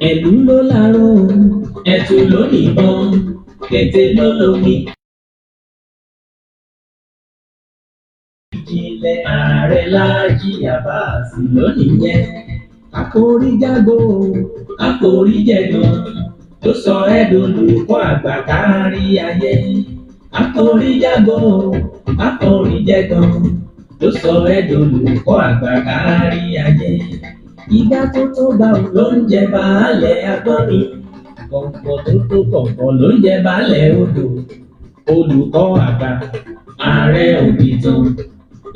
ẹ̀lú ló láró ẹ̀tù ló nìbọn kété ló lómi. ìjìnlẹ̀ Ààrẹ Laji Abbas lónìí yẹn àforíjàgbó àforíjẹ̀gàn tó sọ ẹ̀dọ̀lùkọ́ àgbà kárí ayé. àforíjàgbó àforíjẹ̀gàn tó sọ ẹ̀dọ̀lùkọ́ àgbà kárí ayé. ìgbà tó tó bá ló ń jẹ baálẹ̀ agbọ́nmi, kọ̀ǹkọ̀ tó tó kọ̀ǹkọ̀ ló ń jẹ baálẹ̀ odò. olùkọ́ àgbà Ààrẹ Òpìtàn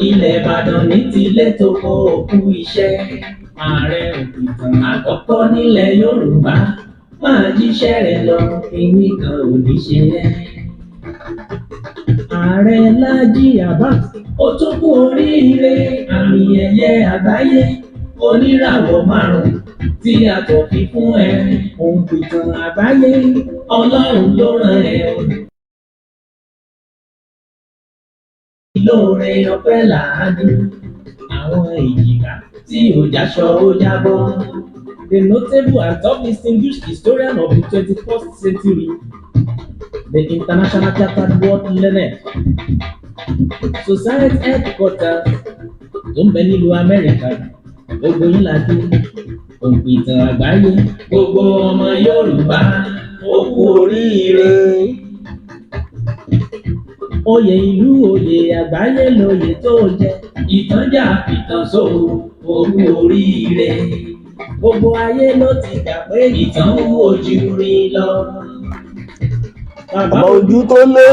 ilẹ̀ Ìbàdàn ní tilé tó kó òkú iṣẹ́. Ààrẹ Òpìtàn àkọ́kọ́ nílẹ̀ Yorùbá máa jíṣẹ́ rẹ̀ lọ, kíní kan ò ní ṣe ẹ́. Ààrẹ Laji Abbas ó tún kú oríire àmì ẹ̀yẹ àgbáyé oníràwọ̀ 5 tí a tó fi fún ẹ. Òpìtàn àgbáyé Ọlọ́run ló rán ẹ o. Lóore ọpẹ́ làádùn àwọn èjìká tí ò jáṣọ ó jábọ́. The notable and top distinguished historian of the 21st century, the International Chartered World Learned Society headquarters tó ń bẹ nílùú Amẹ́ríkà, gbogbo yín la dé. Òpìtàn àgbáyé gbogbo ọmọ Yorùbá ó kú oríire. Oyè ìlú oyè àgbáyé lóyè tó jẹ, ìtànjà fìtàn só ó kú oríire. Gbogbo ayé ló ti gbà pé ìtàn ń ojú rí lọ. Bàbá ojú tó lé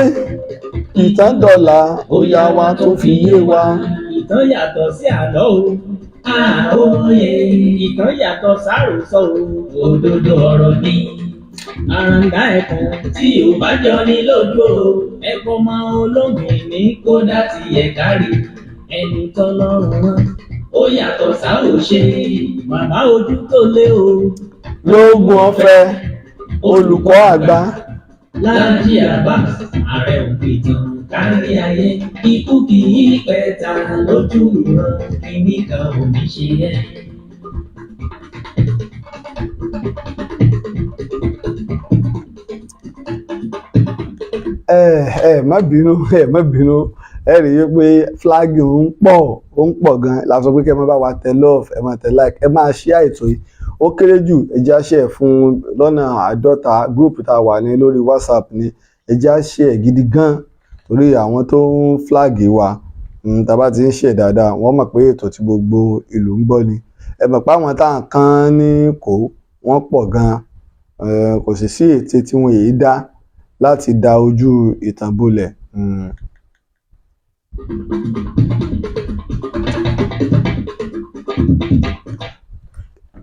ìtàn dọ̀là ó yá wa tó fi yé wa. Ìtàn yàtọ̀ sí àlọ́ o, àòye ìtàn yàtọ̀ sáròsọ o, òdodo ọ̀rọ̀ ni. Àràǹdà ẹ̀kọ́ tí ò bá jọ ní lójú o, ẹ̀kọ́ máa olóògbé ní kódà tí ẹ̀ kárí. Ẹni tọ́lọ́run rán ó yàtọ̀ sáòṣe, bàbá ojú tó lé o. Lóògùn ọ̀fẹ́ olùkọ́ àgbà Laji Abbas Ààrẹ Òpìtàn kárí ayé, ikú kì í pẹ̀ta lójú ìran, kíní kan ò ní ṣe ẹ́. má bínú ẹ rí i pé flag ń pọ̀ gan la sọ pé kí ẹ máa bá wa tẹ love, ẹ máa tẹ like, ẹ máa share ètò yìí ó kéré jù ẹ jẹ́ á share fún lọ́nà 50 group tá a wà ní lórí WhatsApp ni ẹ jẹ́ á share gidi gan torí àwọn tó ń flag wa tá a bá ti ń share dáadáa wọ́n mọ̀ pé ètò tí gbogbo ìlú ń gbọ́ ni. Ẹ mọ̀ pé àwọn táwọn kan ní kò wọ́n pọ̀ gan, kò sì sí ète tí wọ́n yìí dá láti da ojú ìtàn bolẹ̀.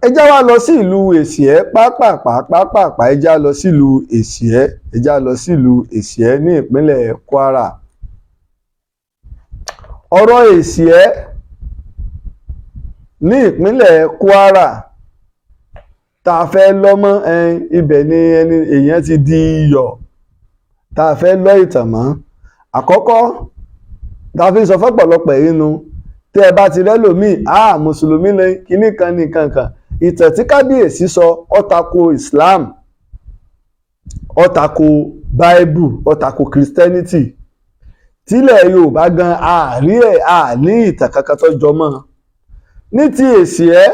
Ẹ já wá lọ sí ìlú Èsìẹ́ pápápá ẹ já lọ sílùú Èsìẹ́ ní ìpínlẹ̀ Kwara. Ọ̀rọ̀ Èsìẹ́ ní ìpínlẹ̀ Kwara tá a fẹ́ lọ́mọ́ ibẹ̀ ni èèyàn ti di iyọ̀ tá a fẹ́ lọ ìtàn mọ́. Àkọ́kọ́ tá a fi sọ fọ́pọ̀lọpọ̀ inú tẹ́ ẹ bá ti rẹ́lòmíì mùsùlùmí ni kinní kan ní kankan, ìtàn tí kábíyèsí sọ ó tako Islam, ó tako Bible, ó tako Christianity. Tílẹ̀ Yorùbá gan ní ìtàn kankan tó jọ mọ́. Ní ti Èsìẹ́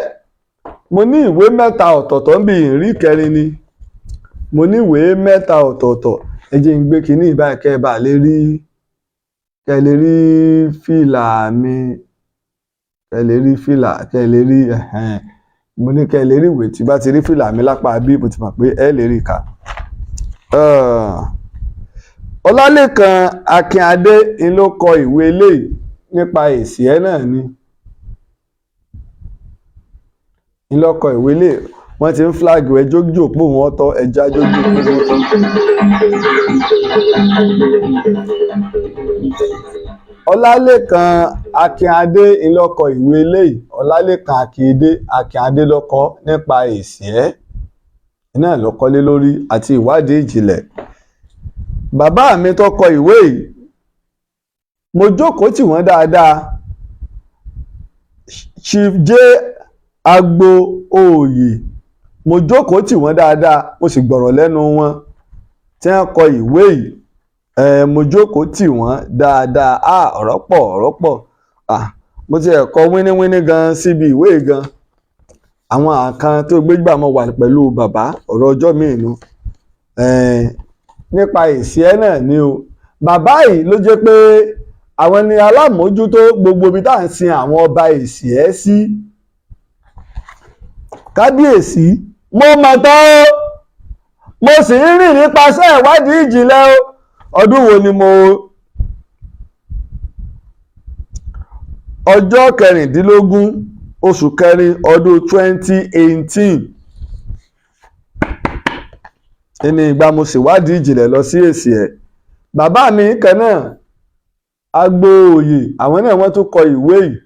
mo ní ìwé 3 ọ̀tọ̀ọ̀tọ̀ ń bí ìrí kẹrin ni, mo ní ìwé 3 ọ̀tọ̀ọ̀tọ̀. Ẹ jẹ́ ń gbé kinní ìbáyìí kẹ́ ẹ lè rí fìlà mi, kẹ́ ẹ lè rí fìlà, kẹ́ ẹ lè rí mo ní kẹ́ ẹ lè rí ìwé tí bá ti rí fìlà mi lápá bí mo ti mọ̀ pé ẹ lè rí kà. Ọlálékan Akínadé ni ló kọ ìwé eléyìí nípa Èsìẹ́ náà ni. Ìlọ́kọ̀ ìwé lè wọ́n ti ń flag ẹ jójú òpó wọn tọ́ ẹja jójú òpó wọn tọ́. Ọlálékan Akínadé ìlọ́kọ̀ ìwé eléyìí, Ọlálékan Akínadé lọ́kọ nípa Èsìẹ́ náà lọ́kọ́lé lórí àti ìwádìí ìjìnlẹ̀. Bàbá mi tó kọ ìwé yìí mo jókòó tì wọ́n dáadáa, Chief J. Agbo Oyè mo jókòó tì wọ́n dáadáa mo sì gbọ́rọ̀ lẹ́nu wọn tí wọ́n kọ ìwé yìí mo jókòó tì wọ́n dáadáa ọ̀rọ̀ pọ̀ mo ti ẹ̀kọ́ wíníwíní gan síbi ìwé gan àwọn àkan tó gbégbà mọ́ wà pẹ̀lú bàbá ọ̀rọ̀ ọjọ́ míì nu nípa èsì ẹ̀ náà ni o bàbá yìí ló jẹ́ pé àwọn ni alámòójútó gbogbo ibi tá à ń sin àwọn ọba èsì ẹ̀ sí kábíyèsí mo mọ̀ tán o mo sì ń rìn nípasẹ̀ ìwádìí ìjìnlẹ̀ o ọdún wo ni mo ọjọ́ 16 oṣù kẹrin ọdún 2018 ẹni ìgbà mo sì wádìí ìjìnlẹ̀ lọ sí èsì ẹ̀ bàbá mi kan náà agbóòye àwọn náà wọ́n tún kọ ìwé yìí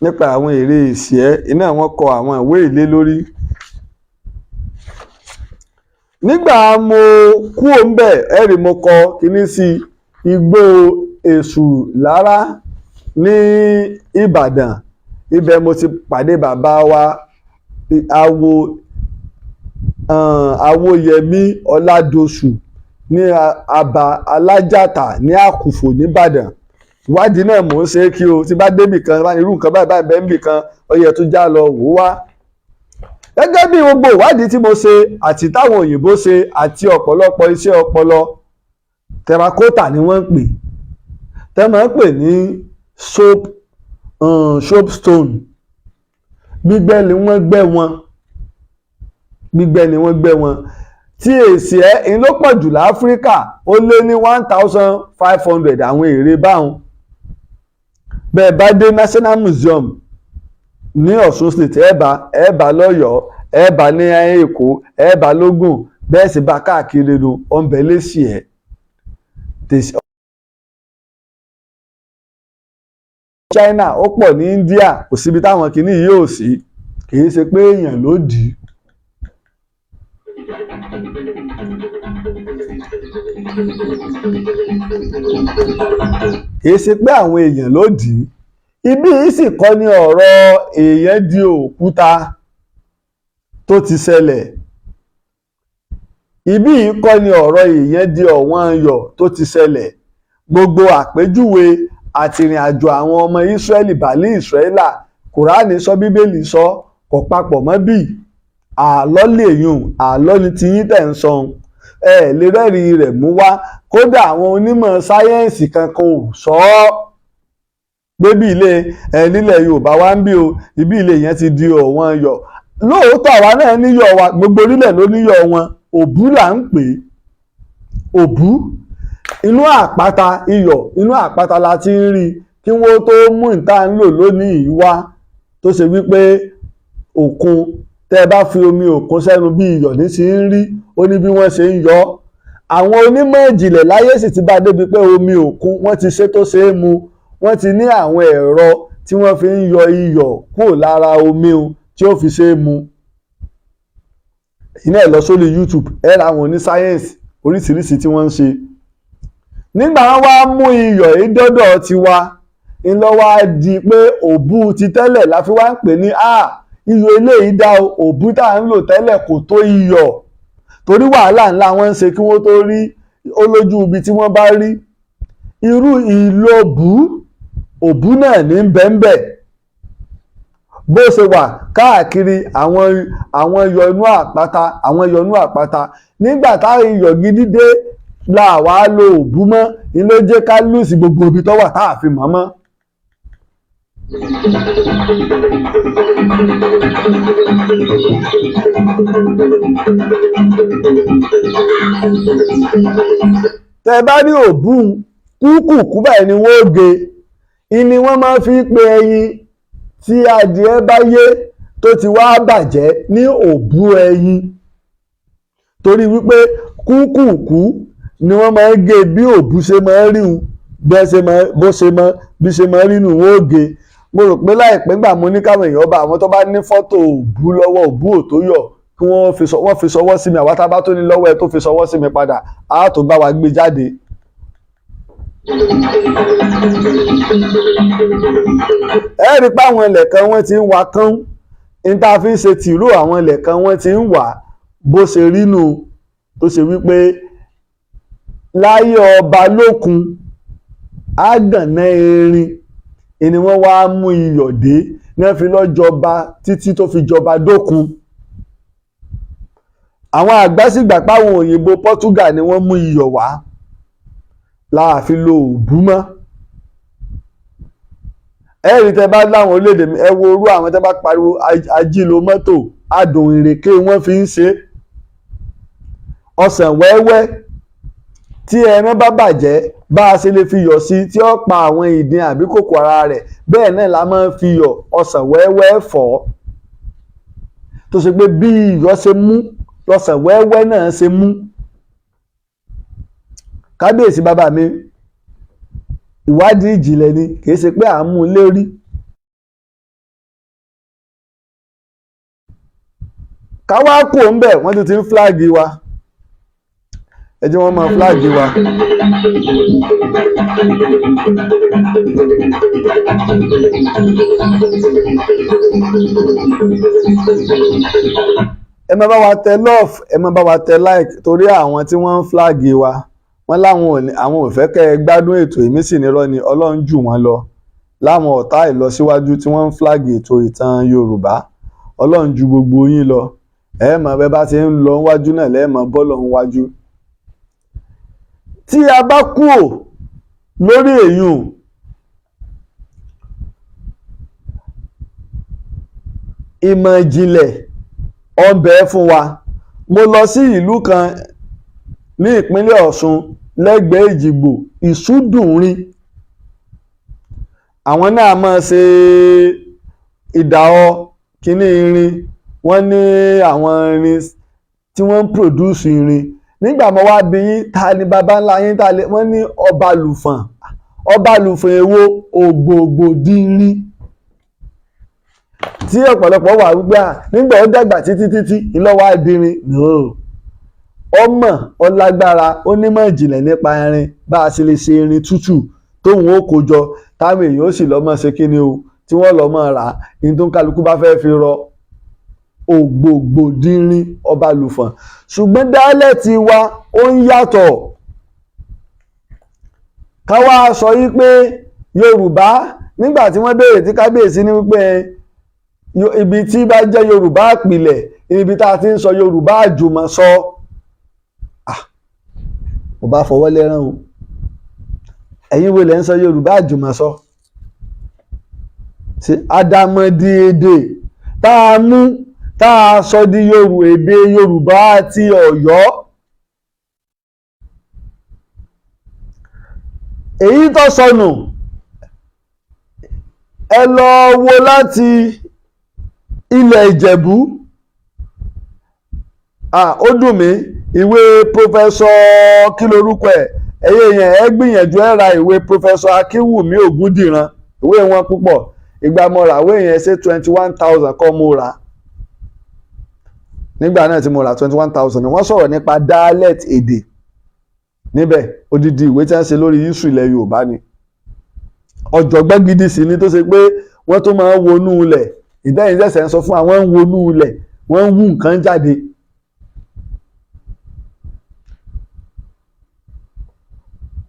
nípa àwọn èrè èsì ẹ̀ iná wọn kọ àwọn ìwé ìlé lórí nígbà mo kú òǹbẹ̀ ẹ̀rì mo kọ kíní sí igbó èṣù lára ní Ìbàdàn ibẹ̀ mo ti pàdé bàbá wa Awóyẹmí Ọládọ̀ṣù ní Aba Alájàtà ní Àkùfò nìbàdàn ìwádìí náà mò ń ṣe kí o ti bá débì kan bá irú nǹkan báyìí bẹ́ẹ̀ níbì kan ó yẹ tó já lọ wò wá gẹ́gẹ́ bí gbogbo ìwádìí tí mo ṣe àti táwọn òyìnbó ṣe àti ọ̀pọ̀lọpọ̀ iṣẹ́ ọpọlọ terracotta ni wọ́n ń pè tẹ́ máa ń pè ní soapstone gbígbẹ́ ni wọ́n gbẹ́ wọn tí èsì ẹ̀ ń ló pọ̀ jù láfíríkà ó lé ní 1500 àwọn ère báwọn bẹ́ẹ̀ bá dé National Museum ní Ọ̀ṣun State ẹ bá lọ́yọ̀ọ́ ẹ bá ní Èkó ẹ bá lógùn bẹ́ẹ̀ sì bá káàkiri nu ọ̀nbẹ lẹ́sì ẹ̀ China ó pọ̀ ní India kò síbi táwọn kìíní yìí ò sí kìí ṣe pé èèyàn ló dì í. kìí ṣe pé àwọn èèyàn ló dì í ibí yìí sì kọ́ ní ọ̀rọ̀ èèyàn di òkúta tó ti ṣẹlẹ̀ ibí yìí kọ́ ní ọ̀rọ̀ èèyàn di ọ̀wọ́n ayọ̀ tó ti ṣẹlẹ̀ gbogbo àpèjúwe àti ìrìn àjò àwọn ọmọ Ísírẹ́lì bàálí Ísírẹ́là Kùránì sọ Bíbélì sọ kò papọ̀ mọ́ bí àlọ́ lè yùn àlọ́ ni tiyín tẹ̀ ń sọ ẹ lè rẹ́rìí rẹ̀ mú wá kódà àwọn onímọ̀ sáyẹ́ǹsì kankan ò sọ ọ́ gbébí ilé nílẹ̀ Yorùbá wá ń bí o ibi ilé yẹn ti di ọ̀wọ́n yọ̀ lóòótọ́ àwa náà níyọ̀ wa gbogbo orílẹ̀ ló níyọ̀ wọn òbú là ń pè é òbú inú àpáta iyọ̀ inú àpáta la ti ń rí kí wọ́n tó mú ìta ń lò lónìí wá tó ṣe wípé òkun tẹ́ ẹ bá fi omi òkun sẹ́nu bí iyọ̀ ní ti ń rí ó ní bí wọ́n ṣe ń yọ àwọn onímọ̀ ìjìnlẹ̀ láyé sì ti bá débi pé omi òkun wọ́n ti ṣe tó ṣe é mu wọ́n ti ní àwọn ẹ̀rọ tí wọ́n fi ń yọ iyọ̀ kúrò lára omi tí ó fi ṣe é mu iná ẹ̀ lọ sórí YouTube ẹ̀ ra àwọn onísáyẹ́ǹsì oríṣiríṣi tí wọ́n ń ṣe nígbà wọn wá mú iyọ̀ yìí dọ́dọ̀ tiwa ńlọ wá di pé òbú ti tẹ́lẹ̀ la fi wá ń pè ní iyọ̀ eléyìí dá òbú tá à ń lò tẹ́lẹ̀ kò tó iyọ̀ torí wàhálà ńlá wọn ń ṣe kí wọ́n tó rí olójú ibi tí wọ́n bá rí irú ìlòbú òbú náà ní bẹ́ńbẹ́ bó ṣe wà káàkiri àwọn iyọ̀ inú àpáta nígbà táwọn iyọ̀ gidi dé la wá lo òbú mọ́ ni ló jẹ́ ká lùsì gbogbo ibi tó wà tá a fi mọ̀ mọ́. tẹ́ bá rí òbú kúkúkú báyìí ni wọ́n gé ni wọ́n máa fi pe ẹyin tí adìẹ bá yé tó ti wá bàjẹ́ ní òbú ẹyin torí wípé kúkúkú ni wọ́n máa ń gé bí òbú ṣe máa ń rí un bí ṣe máa ń rí nù wọ́n ó gé mo rò pé láìpẹ́ gbà mo ní káwọn èèyàn bá àwọn tó bá ní fọ́tò òbú lọ́wọ́ òbú ò tó yọ̀ kí wọ́n fi ṣọwọ́ sí mi àwa tá a bá tó ní lọ́wọ́ ẹ tó fi ṣọwọ́ sí mi padà á tó bá wa gbé jáde ẹ rí pé àwọn ilẹ̀ kan wọ́n ti ń wa kán ní tá a fi ń ṣe tìró àwọn ilẹ̀ kan wọ́n ti ń wà bó ṣe rí nù tó ṣe wípé láyé ọba lókun àgànná erin ni wọ́n wá mú iyọ̀ dé ní wọ́n fi lọ jọba títí tó fi jọba dókun. àwọn àgbà sì gbà páwọn òyìnbó Portugal ni wọ́n mú iyọ̀ wá láàfin lo òbú mọ́. ẹ̀rí tẹ́ bá láwọn orílẹ̀-èdè ẹ wo orú àwọn tẹ́ bá pariwo ajílo mọ́tò adùn ìrèké wọ́n fi ń ṣe ọsàn wẹ́wẹ́ tí ẹran bá bàjẹ́ bá a ṣe lè fi yọ̀ sí tí ó pa àwọn ìdin àbí kòkò ara rẹ̀ bẹ́ẹ̀ náà la máa ń fi yọ̀ ọsàn wẹ́wẹ́ fọ̀ tó ṣe pé bí iyọ̀ ṣe mú lọ́sàn wẹ́wẹ́ náà ṣe mú. kábíyèsí bàbá mi ìwádìí ìjìnlẹ̀ ni kì í ṣe pé à ń mú un lérí. káwá kù ń bẹ̀ wọ́n ti ń fúláàgì wa ẹ jẹ́ wọ́n máa fúláàgì wa. ẹ máa bá wa tẹ love ẹ máa bá wa tẹ like torí àwọn tí wọ́n ń fúláàgì wa wọ́n láwọn àwọn ò fẹ́ kẹ́ ẹ gbádùn ètò ìmísí nírọ́ ni ọlọ́run jù wọ́n lọ láwọn ọ̀tá ìlọsíwájú tí wọ́n ń fúláàgì ètò ìtàn Yorùbá ọlọ́run ju gbogbo yín lọ ẹ mọ̀ bẹ́ẹ̀ bá ti ń lọ wájú náà lẹ́ẹ̀mọ́ bọ́ọ̀lù ń wájú. tí a bá kúrò lórí èyùn ìmọ̀ ìjìnlẹ̀ ọbẹ̀ fún wa mo lọ sí ìlú kan ní ìpínlẹ̀ Ọ̀ṣun lẹ́gbẹ̀ẹ́ Èjìgbò Ìsúdùnrin àwọn náà máa ṣe ìdáhọ́ kíní irin wọ́n ní àwọn irin tí wọ́n ń pòdúsù irin nígbà mo wá bí yín ta ni baba ńlá yín ta lè wọ́n ní Ọbalùfọ̀n Ọbalùfọ̀n èwo ògbògbòdìrín tí ọ̀pọ̀lọpọ̀ wà wípé nígbà ó dàgbà títí ìlọ́wọ́ àdìrín ọmọ ọlágbára onímọ̀ ìjìnlẹ̀ nípa irin bá a ṣe lè ṣe irin tútù tóun ó kó jọ táwọn èèyàn ó sì lọ́mọ ṣe kíni o tí wọ́n lọ́mọ rà ní tó ń kálukú bá fẹ́ fi rọ ògbògbòdìrín Ọbalùfọ̀n ṣùgbọ́n dáálẹ̀tì wa ó ń yàtọ̀ káwá sọ yí pé Yorùbá nígbà tí wọ́n béèrè tí kábíyèsí ní wípé ibi tí bá jẹ́ Yorùbá àpilẹ̀ ibi tá a ti ń sọ Yorùbá àjùmọ̀sọ mo bá fọwọ́ lẹ́rán o ẹ̀yin wo lẹ́ ń sọ Yorùbá àjùmọ̀sọ ṣe àdàmọ̀dì èdè tá a mú tá a sọ di èdè Yorùbá àti Ọ̀yọ́ èyí tó sọnù ẹ lọ wo láti ilẹ̀ Ìjẹ̀bú ó dùn mí ìwé pòfẹ́sọ kí lorúkọ ẹ̀yẹ yẹn ẹ gbìyànjú ẹ ra ìwé pòfẹ́sọ Akínwùmí Ògúndìran ìwé wọn púpọ̀ ìgbà mo rà ìwé yẹn ṣe 21,000 kọ́ mo rà nígbà náà tí mo rà 21,000 wọ́n sọ̀rọ̀ nípa dialect èdè níbẹ̀ odidi ìwé tí wọ́n ṣe lórí yíṣù ilẹ̀ Yorùbá ni ọ̀jọ̀gbọ́n gidi sí ni tó ṣe pé wọ́n tó máa ń wọnú ilẹ̀ ìdẹ́yìn ṣẹ̀ṣẹ̀ ń sọ fún àwọn ń wọnú ilẹ̀ wọ́n ń wú nǹkan jáde.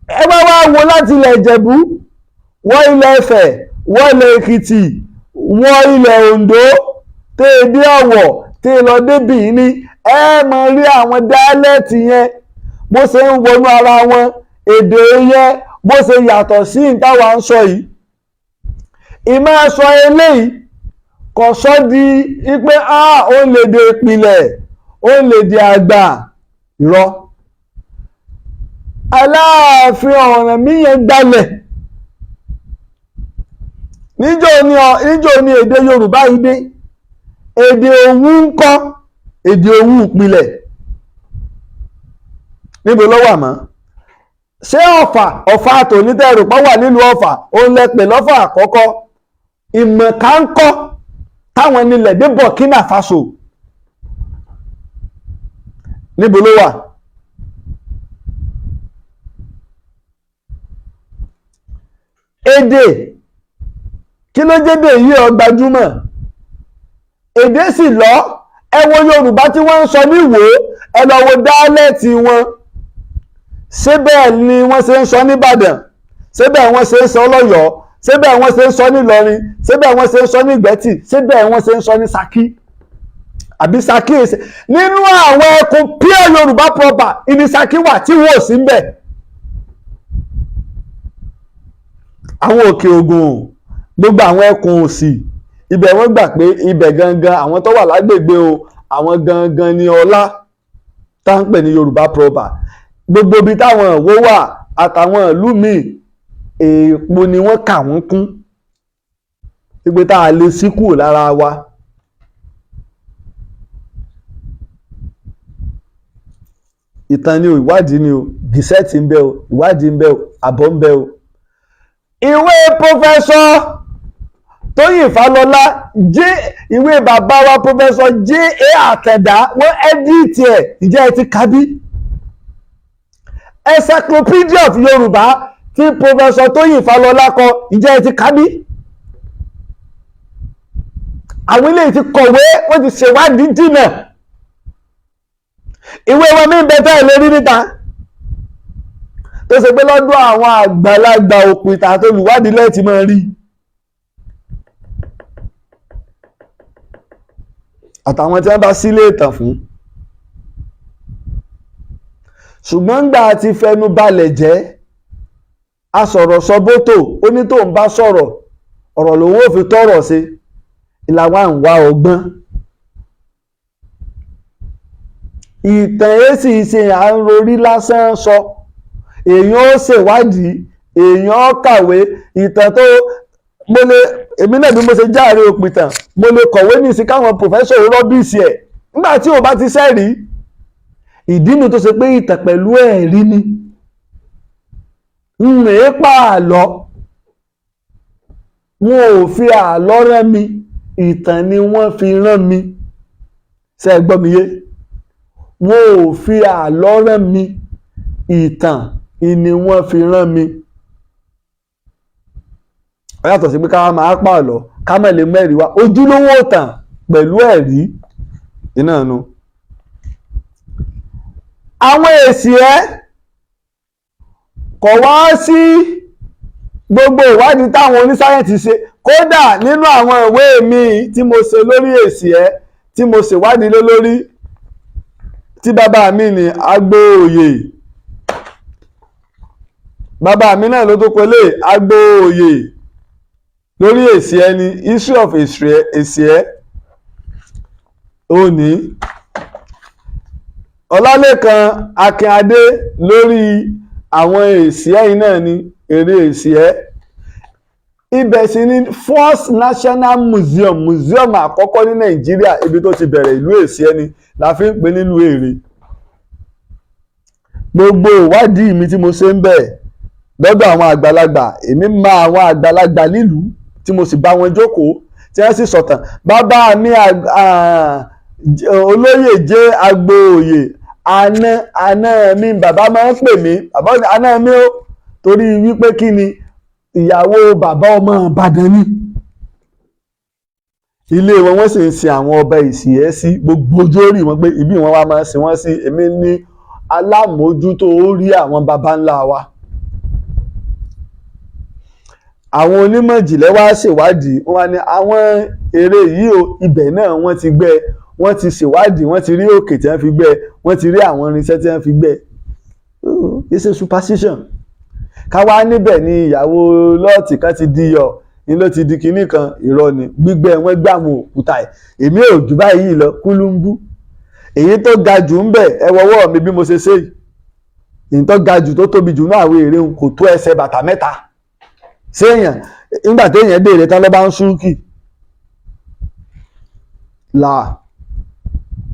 ẹ bá wá wo láti ilẹ̀ Ìjẹ̀bú wọ ilẹ̀ Ifẹ̀ wọ ilẹ̀ Èkìtì wọ ilẹ̀ Oǹdó tẹ́ ẹ dé Ọ̀wọ̀ tẹ́ ẹ lọ débì ní ẹ máa rí àwọn dáálẹ́ẹ̀tì yẹn bó ṣe ń wọnú ara wọn èdè yẹn bó ṣe yàtọ̀ sí ìtawà ń sọ yìí ìmọ̀ sọ eléyìí kò sọ di pé ó lè dé ìpìlẹ̀ ó lè dé àgbà irọ́ Aláàfin Ọ̀rànmíyàn gbalẹ̀ níjọ́ ni èdè Yorùbá yìí dé èdè Òwu ń kọ́ èdè Òwu ìpìlẹ̀ níbo ló wà mọ́ ṣé Ọ̀fà tònítẹ̀rù pọ̀ wà nílùú Ọ̀fà òun lẹ pè lọ́fà àkọ́kọ́ ìmọ̀ká ń kọ́ táwọn nílẹ̀ dé Burkina Faso níbo ló wà èdè kí ló jẹ́dè yìí ó gbajúmọ̀ èdè sì lọ ẹ wo Yorùbá tí wọ́n ń sọ níwò ẹ lọ wo dáálẹ́ẹ̀tì wọn ṣé bẹ́ẹ̀ ni wọ́n ṣe ń sọ nìbàdàn ṣé bẹ́ẹ̀ wọ́n ṣe ń sọ lọ́yọ̀ọ́ ṣé bẹ́ẹ̀ wọ́n ṣe ń sọ nílọrin ṣé bẹ́ẹ̀ wọ́n ṣe ń sọ ní ìgbẹ́tì ṣé bẹ́ẹ̀ wọ́n ṣe ń sọ ní Ṣakí àbí Ṣakí èsè nínú àwọn ẹkùn pure Yorùbá proper ìní Ṣakí wà tí wọ́n ò sí ń bẹ̀. àwọn òkè Ògùn gbogbo àwọn ẹkùn òsì ibẹ̀ wọ́n gbà pé ibẹ̀ gangan àwọn tó wà lágbègbè o àwọn gangan ni ọlá tá ń pè ní Yorùbá proper gbogbo ibi táwọn ìwó wà àtàwọn ìlú míì èèpo ni wọ́n kà wọ́n kún wípé tá a lè sí kúrò lára wa. ìtàn ni o ìwádìí ni o gìsẹ́ẹ̀tì ń bẹ o ìwádìí ń bẹ o àbọ̀ ń bẹ o. ìwé pọ́fẹ́sọ̀ Tóyìn Fálọlá ìwé bàbá wa pọ́fẹ́sọ̀ J.A. Àtẹ̀dá wọ́n ẹ́díìtì ẹ̀ ìjẹ́ ẹ ti kábí. Encyclopedia of Yorùbá tí pọ́fẹ́sọ̀ Tóyìn Fálọlá kọ ìjẹ́ ẹ ti kábí. àwọn ilé ti kọ̀wé wọ́n ti ṣèwádìí jìnnà. ìwé wọn mi bẹ̀tẹ̀ lórí níta tó ṣe pé lọ́dún àwọn àgbàlagbà òpìtà tó lùwádìí lẹ́ẹ̀tì máa rí àtàwọn tí wọ́n bá sílé ìtàn fún. ṣùgbọ́n ńgbà tí fẹnu balẹ̀ jẹ́ asọ̀rọ̀ sọ bótò ó ní tóun bá sọ̀rọ̀ ọ̀rọ̀ lòun ò fi tọ̀rọ̀ sí ìlàwọ̀ à ń wá ọgbọ́n. ìtàn èsì ṣe à ń rorí lásán sọ èèyàn ó ṣèwádìí èèyàn ó kàwé ìtàn tó mo lè èmi náà bí mo ṣe járe òpìtàn mo lè kọ̀wé ní sí káwọn pòfẹ́sọ̀ rọ́bìsì ẹ̀ nígbà tí ò bá ti sẹ́rí ìdínú tó ṣe pé ìtàn pẹ̀lú ẹ̀rí ni ń rèé pa àlọ́ wọn ò fi àlọ́ rán mi ìtàn ni wọ́n fi rán mi ṣé ẹ gbọ́ mi yé wọn ò fi àlọ́ rán mi ìtàn ni wọ́n fi rán mi. ó yàtọ̀ sí pé ká máa pa àlọ́ ká má lè mẹ́rin wá ojúlówó ìtàn pẹ̀lú ẹ̀rí iná nu. àwọn èsì ẹ kò wá sí gbogbo ìwádìí táwọn onísáyẹ̀nsì ṣe kódà nínú àwọn ìwé mi tí mo ṣe lórí èsì ẹ tí mo ṣèwádìí lé lórí tí bàbá mi ní agbóòye bàbá mi náà ló tó pélé agbóòye lórí èsì ẹni history of èsì ẹ òní Ọlálékan Akínadé lórí àwọn èsì ẹ̀yìn náà ni èrè èsì ẹ ibẹ̀ sì ni First National Museum àkọ́kọ́ ní Nàìjíríà ibi tó ti bẹ̀rẹ̀ ìlú èsì ẹni la fi ń pè nílùú Èrè. gbogbo ìwádìí mi tí mo ṣe ń bẹ̀ lọ́dọ̀ àwọn àgbàlagbà èmi mọ àwọn àgbàlagbà nílùú tí mo sì bá wọn jókòó tí wọ́n sì sọ̀tàn bàbá mi olóyè jẹ́ Agbóòye àná mi bàbá máa ń pè mí bàbá àná mi ó torí wípé kí ni ìyàwó bàbá ọmọ Ìbàdàn ni ilé wọn wọ́n sì ń sin àwọn ọba ìsì ẹ sí gbogbo ojú orí wọn pé ibi wọn wá máa ń sin wọn sí èmi ní alámòójútó orí àwọn baba ńlá wa. àwọn onímọ̀ ìjìnlẹ̀ wá ṣèwádìí wọ́n ní àwọn ère yìí o ibẹ̀ náà wọ́n ti gbẹ́ wọ́n ti ṣèwádìí wọ́n ti rí òkè tí wọ́n fi gbẹ́ wọ́n ti rí àwọn irinṣẹ́ tí wọ́n fi gbẹ́ it's a superstition. káwá níbẹ̀ ni ìyàwó lọ́ọ̀tì kan ti di yọ̀ ní ló ti di kinní kan irọ́ ni gbígbẹ́ wọn gbàmù òkúta ẹ̀ èmi ò jù báyìí lọ kúlúńbú èyí tó ga jù ń bẹ̀ ẹ wọ́wọ́ mi bí mo ṣe ṣe èyí tó ga jù tó tóbi jù náà àwọn ère kò tó ẹsẹ̀ bàtà mẹ́ta séèyàn nígbà téèyàn béèrè tán ló bá ń súnkì là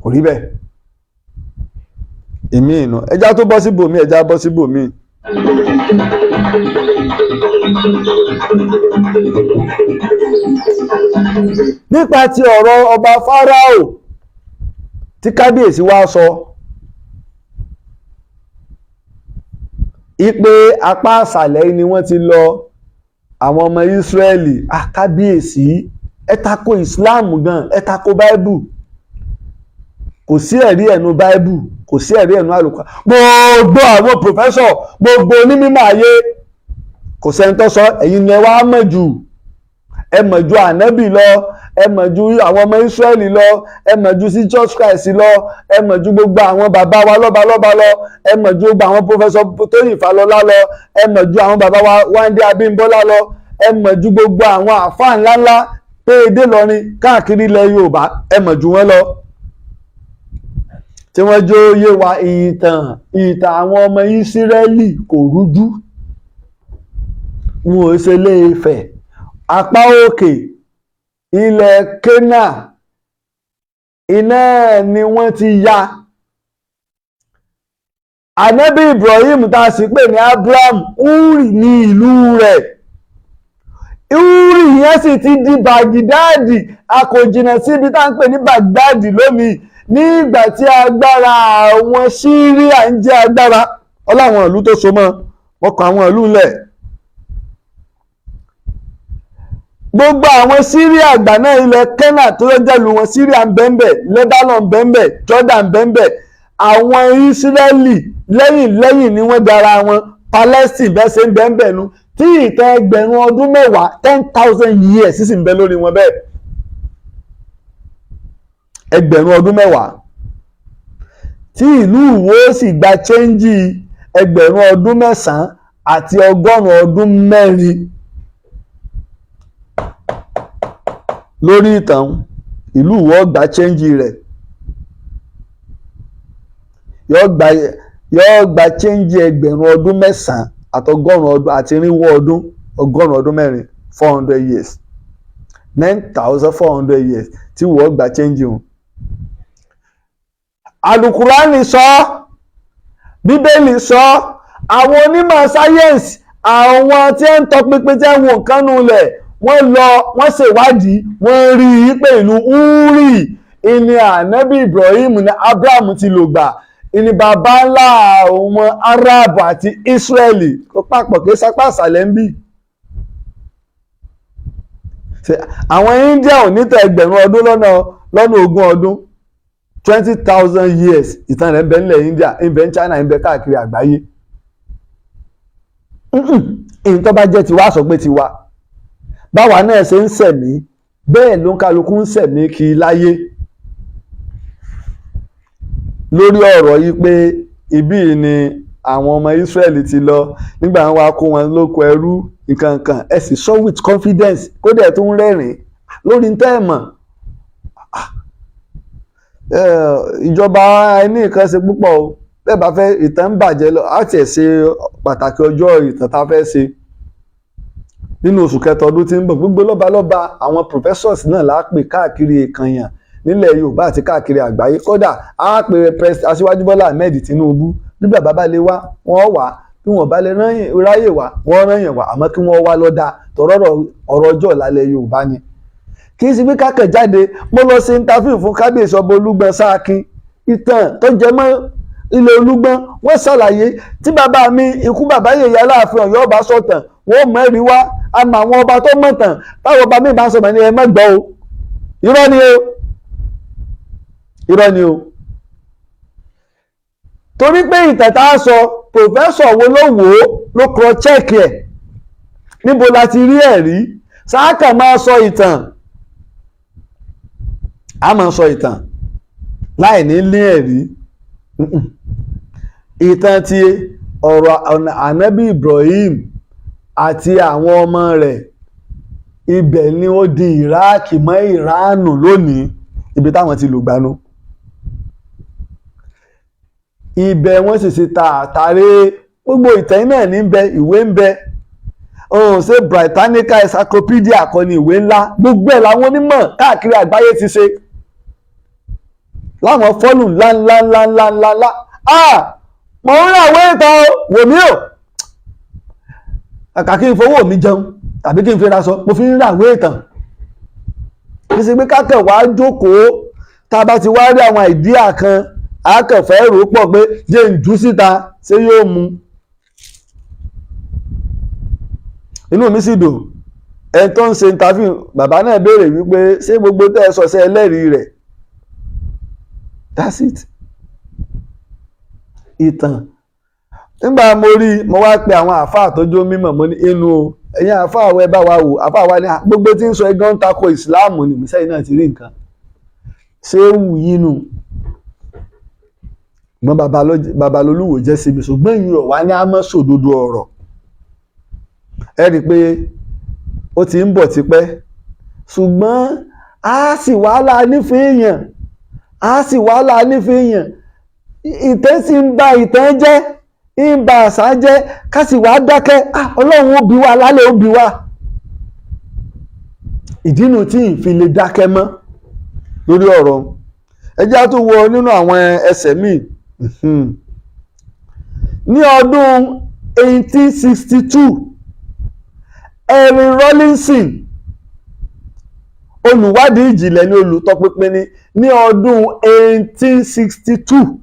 kò rí bẹ́ẹ̀ èmi ìnà ẹja tó bọ́ síbòmí ẹja bọ́ síbòmí. nípa ti ọ̀rọ̀ ọba Fáráò tí kábíyèsí wá sọ ipe apá àṣàlẹ̀ ni wọ́n ti lọ àwọn ọmọ Ísírẹ́lì kábíyèsí ẹ tako Islam gan, ẹ tako Bible. Kò sí ẹ̀rí ẹ̀nu Bible, kò sí ẹ̀rí ẹ̀nu àlùkò. Gbogbo àwọn professor, gbogbo onímọ̀ ayé, kò sẹ́ni tó sọ, ẹ̀yin ni ẹ wá mọ̀ jù. Ẹ mọ̀ ju ànábì lọ, ẹ mọ̀ ju àwọn ọmọ Ísírẹ́lì lọ, ẹ mọ̀ ju sí Jesus Christ lọ, ẹ mọ̀ ju gbogbo àwọn bàbá wa lọ́balọ́ba lọ, ẹ mọ̀ ju gbogbo àwọn professor Tóyìn Fálọlá lọ, ẹ mọ̀ ju àwọn bàbá wa Wándé Abímbọ́lá lọ, ẹ mọ̀ ju gbogbo àwọn àfáà ńláńlá pé èdè lọrin káàkiri ilẹ̀ Yorùbá, ẹ mọ̀ ju wọn lọ. Tí wọ́n jó yé wa ìtàn àwọn ọmọ Ísírẹ́lì kò rújú. Wọn ò ṣe Ilé Ifẹ̀, apá òkè ilẹ̀ Kénà iná ni wọ́n ti ya. Ànábì Ibrahim tá a sì pè ní Abraham, Uri ní ìlú rẹ̀. Uri yẹn sì ti di Bàgídádì, a kò jìnnà síbi tá à ń pè ní Bàgídádì lónìí. Ní ìgbà tí agbára àwọn Síríà ń jẹ́ agbára ọláwọn ìlú tó so mọ́, wọ́n kọ àwọn ìlú lẹ̀. Gbogbo àwọn Síríà àgbà náà ilẹ̀ Kẹ́nà tó jẹ́ ìlú wọn, Síríà ń bẹ́ńbẹ̀, Lebanon ń bẹ́ńbẹ̀, Jordan ń bẹ́ńbẹ̀. Àwọn Ísírẹ́lì lẹ́yìn ni wọ́n dára wọn, Palestine bẹ́ẹ̀ ṣe ń bẹ́ńbẹ̀ nu, tí ìtàn ẹgbẹ̀rún ọdún mẹ́wàá 10,000 years sì ń bẹ lórí wọn bẹ́ẹ̀. Ẹgbẹ̀rún ọdún mẹ́wàá tí ìlú Ìwó sì gba chẹ́ńjì ẹgbẹ̀rún ọdún mẹ́sàn-án àti ọgọ́rùn-ún ọdún mẹ́rin. Lórí ìtàn ìlú Ìwó gba chẹ́ńjì rẹ̀, yóò gba chẹ́ńjì ẹgbẹ̀rún ọdún mẹ́sàn-án àtọgọ́rùn-ún ọdún àti irínwó ọdún, ọgọ́rùn-ún ọdún mẹ́rin, 400 years, 9,400 years tí Ìwó gba chẹ́ńjì wọn. Àlùkùránì sọ, Bíbélì sọ, àwọn onímọ̀ sáyẹ́ǹsì, àwọn tí ń tọpinpin tí ń wo nǹkan nù lẹ̀, wọ́n lọ, wọ́n ṣèwádìí, wọ́n rí i pé ìlú Uri ìní ànábì Ibrahim ní Abraham ti lò gbà, ìní bàbá ńlá àwọn Arab àti Israeli kó papọ̀ kí sápá àṣàlẹ̀ ń bì. Àwọn India ò ní tẹ ẹgbẹ̀rún ọdún lọ́nà ogún ọdún, 20,000 years ìtàn rẹ̀ ń bẹ nílẹ̀ India, ń bẹ ní China, ń bẹ káàkiri àgbáyé. Èyí tó bá jẹ́ tiwa sọ pé tiwa, báwa náà ṣe ń ṣẹ̀mí bẹ́ẹ̀ ló ń kálukú ń ṣẹ̀mí kí láyé. Lórí ọ̀rọ̀ yìí pé ibí ni àwọn ọmọ Ísírẹ́lì ti lọ nígbà wọn wá kó wọn lóko ẹrú nǹkan kan, ẹ sì sọ with confidence, kódà tó ń rẹ́rìn lórí ń tẹ́ ẹ̀ mọ̀. Ìjọba ẹni nǹkan ṣe púpọ̀ o, bẹ́ẹ̀ bá fẹ́ ìtàn ń bàjẹ́ lọ á tiẹ̀ ṣe pàtàkì ọjọ́ ìtàn tá a fẹ́ ṣe nínú oṣù kẹta ọdún tí ń bọ̀. Gbogbo lọ́balọ́ba àwọn professors náà la pè káàkiri ìkànnìyàn nílẹ̀ Yorùbá àti káàkiri àgbáyé. Kódà á pè Aṣíwájú Bọ́lá Ahmed Tinubu, bí bàbá bá lè wá wọ́n wá, bí wọ́n bá lè ráyè wá wọ́n ráyè wá, àmọ́ kí wọ́n wá lọ́dà tọ̀rọ̀ ọ̀rọ̀ ọjọ́ ìlàlẹ̀ Yorùbá ni. Kì í sì pé kákẹ́ jáde. Mo lọ sí interview fún kábíyèsí ọba Olúgbọ́n Sáàkín, ìtàn tó jẹ mọ́ ilẹ̀ Olúgbọ́n, wọ́n ṣàlàyé tí bàbá mi ikú bàbá yèyé Aláàfin Ọ̀yọ́ ọba sọ̀tàn, wọ́n mẹ́rin wá, àmọ́ àwọn ọba tó mọ̀tàn táwọn ọba mi bá ń sọ̀rọ̀ ní ẹ má gbọ́ o, irọ́ ni o, irọ́ ni o. Torí pé ìtàn tá a sọ, pòfẹ́sọ̀ wo ló wò ó, ló cross check ẹ̀, níbo la ti rí ẹ̀rí? Sáàkà máa sọ ìtàn, a máa sọ ìtàn láì ní lé ẹ̀rí. Ìtàn ti ọ̀rọ̀ ànábì Ibrahim àti àwọn ọmọ rẹ̀, ibẹ̀ ni ó di Iraq mọ́ Ìránù lónìí, ibi táwọn ti lò gbanú. Ibẹ̀ wọ́n sì ṣe ta àtàrí gbogbo ìtàn náà ní bẹ, ìwé ń bẹ. Ṣé Britannica Encyclopedia kọ́ ni ìwé ńlá, gbogbo ẹ̀ làwọn onímọ̀ káàkiri àgbáyé ti ṣe láwọn fọ́ọ̀lù ńláńláńláńláńlá. Mo ń rà wé ìtàn wò mí o, kàkà kí n fowó mi jẹun tàbí kí n fi raṣọ, mo fi ń rà wé ìtàn. Kì í ṣe pé kákẹ́ wàá jókòó, tá a bá ti wá rí àwọn àìdíà kan, a kàn fẹ́ rò pọ̀ pé jẹ́ ń jù síta ṣé yóò mu. inú mi sì dùn ẹni tó ń ṣe interview bàbá náà béèrè wípé ṣé gbogbo tẹ́ ẹ sọ sí ẹlẹ́rìí rẹ̀, that's it. Ìtàn nígbà mo rí mo wá pe àwọn àáfàá tó jó mímọ̀ mo ní inú o ẹ̀yin àáfàá wẹ bá wa wò àáfàá wa ní gbogbo tí ń sọ ẹgbẹ́ ń tako ìsìláàmù ni sẹ́yìn náà ti rí nǹkan ṣé wù yín nù mọ babalolúwo jẹ́ síbi ṣùgbọ́n ìyẹn ò wá ní àmọ́ sòdodo ọ̀rọ̀ ẹ rí i pé ó ti ń bọ̀ tipẹ́ ṣùgbọ́n a sì wàhálà nífẹ̀ẹ́ èèyàn ìtẹ́ sì ń ba ìtàn jẹ́ ń ba àṣà jẹ́ ká sì wá dákẹ́ ọlọ́run ó bí wa lálẹ́ ó bí wa ìdínú tí ìfi lè dákẹ́ mọ́ lórí ọ̀rọ̀ ẹjẹ́ á tún wọ nínú àwọn ẹsẹ̀ míì ní ọdún 1862 Henry Rawlinson olùwádìí ìjìnlẹ̀ ní olùtọpinpin ní ọdún 1862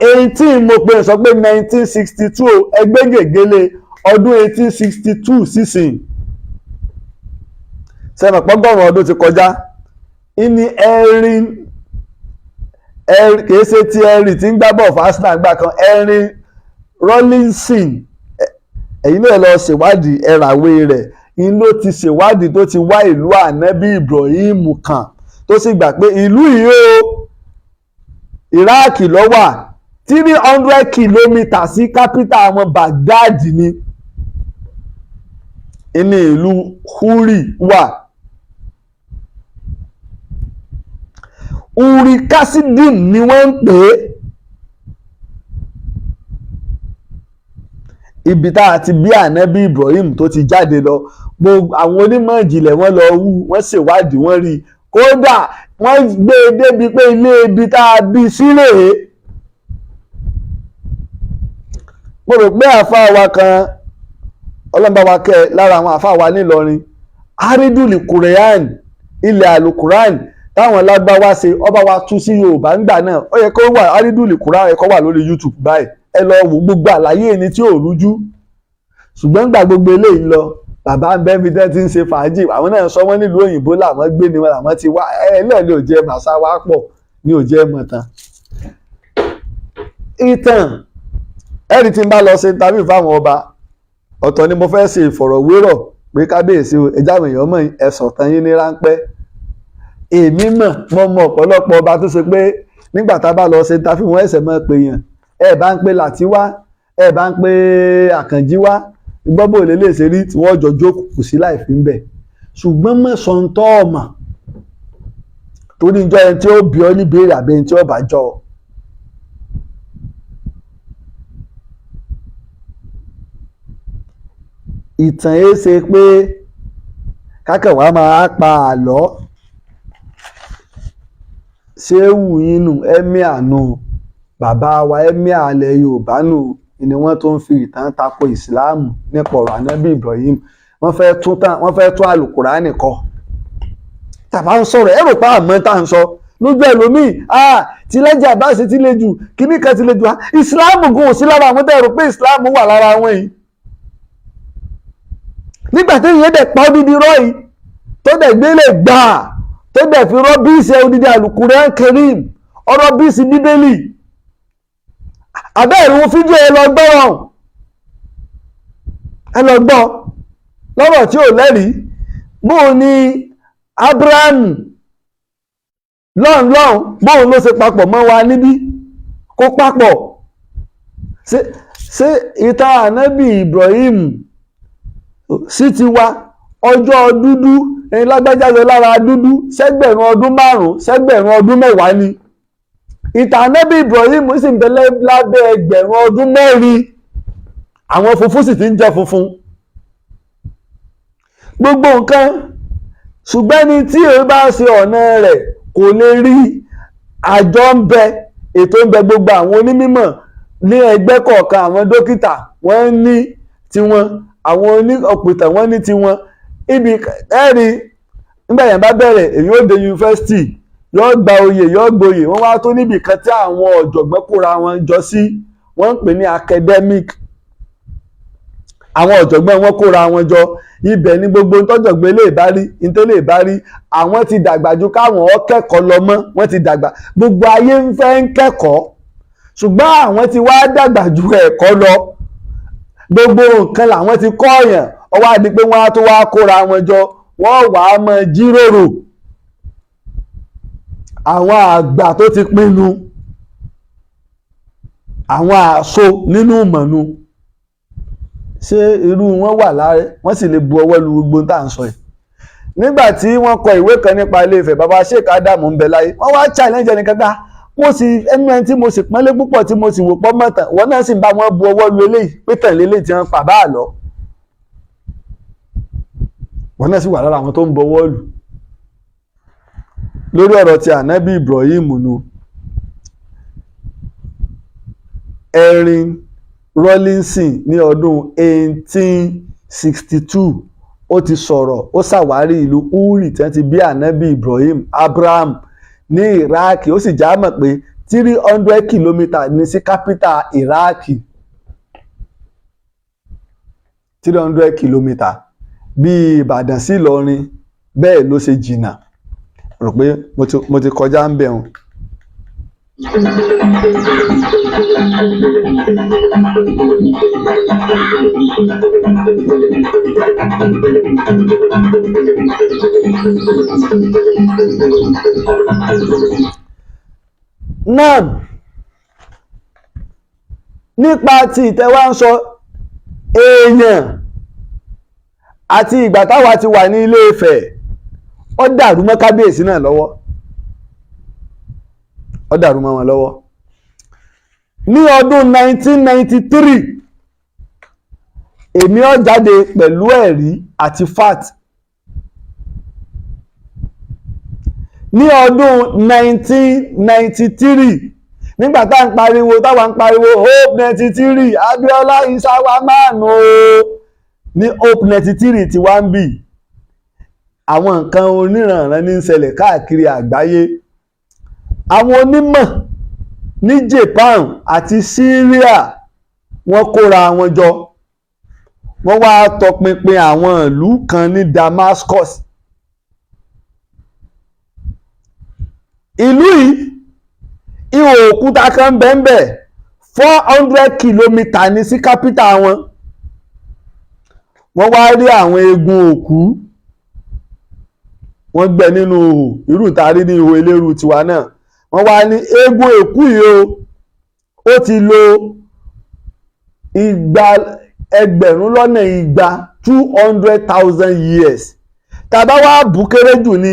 18 mo pè sọ pé 1962 ẹgbẹ́ gègéle ọdún 1862 sísìn sẹ́mi pọ́gọ́rùn ọdún ti kọjá ní kìí ṣe ti Henry tí ń gbá bọ̀ fásitì gbà kan Henry Rawlinson ẹ̀yin náà lọ ṣèwádìí ẹ̀ràwé rẹ̀ in ló ti ṣèwádìí tó ti wá ìlú ànábì Ibrahim kan tó sì gbà pé ìlú yìí ó Iraq ló wà 300 kìlómítà sí kápítà àwọn Baghdad ní ìlú Huri wà. Uri Kasidim ni wọ́n ń pè é. Ibi tá a ti bí ànábì Ibrahim tó ti jáde lọ gbogbo àwọn onímọ̀ ìjìnlẹ̀ wọ́n lọ wọ́n ṣèwádìí wọ́n rí kódà wọ́n gbé e débi pé ilé ibi tá a bí sílẹ̀. Mo rò pé àáfàá wa kan ọlọ́mọba wa kẹ́ lára àwọn àáfàá wa nílọrin Aridul Quran ilẹ̀ alukuran táwọn lágbáwá ṣe ọba wa tú sí Yorùbá ńgbà náà ó yẹ kó wà Aridul Quran ẹ kó wà lórí YouTube báyìí ẹ lọ wò gbogbo àlàyé ẹni tí ò rújú ṣùgbọ́n gbà gbogbo eléyìí lọ bàbá ń bẹ́ mi tẹ́ ti ń ṣe fàájì àwọn náà sọ wọ́n nílùú òyìnbó làwọn gbé ni wọn làwọn ti wá náà ni ò jẹ́ màsá wá pọ̀ ni ò jẹ́ mọ̀tàn. Ìtàn ẹ̀rí tí ń bá lọ ṣe interview fáwọn ọba ọ̀tọ̀ ni mo fẹ́ ṣe ìfọ̀rọ̀wérọ̀ pé kábíyèsí o ẹja àwọn èèyàn mọ̀ ẹ̀sọ̀ tán yín ní ráńpẹ́ èmi mọ̀ ọ̀pọ̀lọpọ̀ ọba tó ṣe pé nígbà tá a bá lọ ṣe interview wọn ẹ̀sẹ̀ mọ́ pé yàn ẹ bá ń pe Láti wá ẹ bá ń pe Àkànjí wá gbọ́bò lè lè ṣe rí tí wọ́n jọ jókòó kù sí láì fi ń bẹ̀ ṣùgbọ́n mọ̀sán-tọ́ ọ̀mà torí ìjọ ẹni tí ó bí ọ níbèrè àbí ẹni tí ó bá jọ ọ. Ìtàn yìí ṣe pé kákẹ́wàá máa pa àlọ́ ṣé wù yín nù ẹ̀mí àánú bàbá wa ẹ̀mí àlẹ́ Yorùbá nù ni wọ́n tó ń fi ìtàn tako ìsìláàmù nípa ọ̀rọ̀ ànábì Ibrahim wọ́n fẹ́ tún àlùkùránì kọ tàbá ń sọ̀rọ̀ ẹ̀rọ pa àmọ́ tá à ń sọ lójú ẹlòmíì tí Laji Abbas ti le jù kíní kan ti le jù ìsìláàmù gùn ò sí lára àwọn tẹ́ rò pé ìsìláàmù wà lára wọn yìí nígbà tí ìyẹn dẹ̀ pa odidi rọ́ yìí tó dẹ̀ gbélé gbà tó dẹ̀ fi rọ́bìsì odidi àlùkùránì Karim ọ̀rọ̀bìsì bíbélì àbẹ́ẹ̀rù fídíò ẹ lọ gbọ́ lọ́rọ̀ tí ò lẹ́rìí bóun ni Abrahamu lọ́n bóun ló ṣe papọ̀ mọ́ wa níbí kó papọ̀ ṣé ìtàn ànábì Ibrahim sí ti wa ọjọ́ dúdú ẹni lágbájáde lára dúdú ṣẹ́gbẹ̀rún ọdún 5 ṣẹ́gbẹ̀rún ọdún 10 ni ìtàn ànábì Ibrahim sì ń bẹ lábẹ́ ẹgbẹ̀rún ọdún 4 àwọn funfun sì ti ń jẹ́ funfun gbogbo nǹkan ṣùgbọ́n ní tí èyí bá ṣe ọ̀nà rẹ̀ kò lè rí àjọ ń bẹ ètò ń bẹ gbogbo àwọn onímọ̀ ní ẹgbẹ́ kọ̀ọ̀kan àwọn dókítà wọ́n ní tiwọn àwọn ọ̀pìtàn wọ́n ní tiwọn ibi ẹ̀rí nígbà yẹn bá bẹ̀rẹ̀ èyí ó dé yunifásitì yóò gba oyè yóò gboyè wọ́n wá tó níbi kan tí àwọn ọ̀jọ̀gbọ́n kóra wọn jọ sí wọ́n ń pè ní academic àwọn ọ̀jọ̀gbọ́n wọn kóra wọn jọ ibẹ̀ ni gbogbo tọ́jọ̀gbọ́n lè bá rí nítorí lè bá rí àwọn ti dàgbà ju káwọn kẹ́kọ̀ọ́ lọ mọ́ wọ́n ti dàgbà gbogbo ayé ń fẹ́ ń kẹ́kọ̀ọ́ ṣùgbọ́n àwọn ti wá dàgbà ju ẹ̀kọ́ lọ gbogbo nǹkan làwọn ti kọ́ ọ̀yàn ó wá di pé wọ́n á tó wá kóra wọn jọ wọ́n wà á mọ jíròrò àwọn àgbà tó ti pinnu àwọn àṣọ nínú ìmọ̀nu ṣé irú wọn wà láre wọ́n sì lè bu ọwọ́ lu gbogbo tá à ń sọ yìí nígbà tí wọ́n kọ ìwé kan nípa Ilé-Ifẹ̀ bàbá Sheikh Ádámù ń bẹ láyé wọ́n wá challenge ẹnìkan gbà mo sì ẹnu ẹni tí mo sì pọ́nlé púpọ̀ tí mo sì wò pọ́ mọ̀tàn wọ́n náà sì ń bá wọn bu ọwọ́ lu eléyìí pé tẹ̀lé eléyìí tí wọ́n pa bá àlọ́ wọ́n náà sì wà lára àwọn tó ń bu ọwọ́ lù lórí ọ̀rọ̀ ti ànábì Ibrahim nù Erin Rawlinson ní ọdún 1862 ó ti sọ̀rọ̀ ó ṣàwárí ìlú Uri tí wọ́n ti bí ànábì Ibrahim Abraham ní Iraq ó sì já mọ̀ pé 300 kìlómítà ní sí kápítà Iraq 300 kìlómítà bí Ìbàdàn sí Ìlọrin bẹ́ẹ̀ ló ṣe jìnnà rò pé mo ti kọjá ń bẹ̀ wọn. náà nípa tí ìtẹ́wá ń sọ èèyàn àti ìgbà táwa ti wà ní Ilé-Ifẹ̀ ó dàrú mọ́ kábíyèsí náà lọ́wọ́ ó dàrú mọ́ wọn lọ́wọ́ ní ọdún 1993 èmi ó jáde pẹ̀lú ẹ̀rí àti fact ní ọdún 1993 nígbà tá à ń pariwo táwa ń pariwo hope 93 Abíọ́lá Ìsáwá máàlù o ní hope 93 ti wá ń bì àwọn nǹkan oníranran ní ń ṣẹlẹ̀ káàkiri àgbáyé àwọn onímọ̀ ní Japan àti Syria wọ́n kóra wọn jọ wọ́n wá tọpinpin àwọn ìlú kan ní Damascus ìlú yìí ihò òkúta kan bẹ́ẹ̀ 400 kìlómítà ní sí kápítà wọn wọ́n wá rí àwọn eegun òkú wọ́n gbẹ́ nínú irú ìtarí ní ihò eléru tiwa náà wọ́n wá ní eegun èkú yìí ó ti lo ẹgbẹ̀rún lọ́nà igba 200,000 years tàbá wá bù kéré jù ní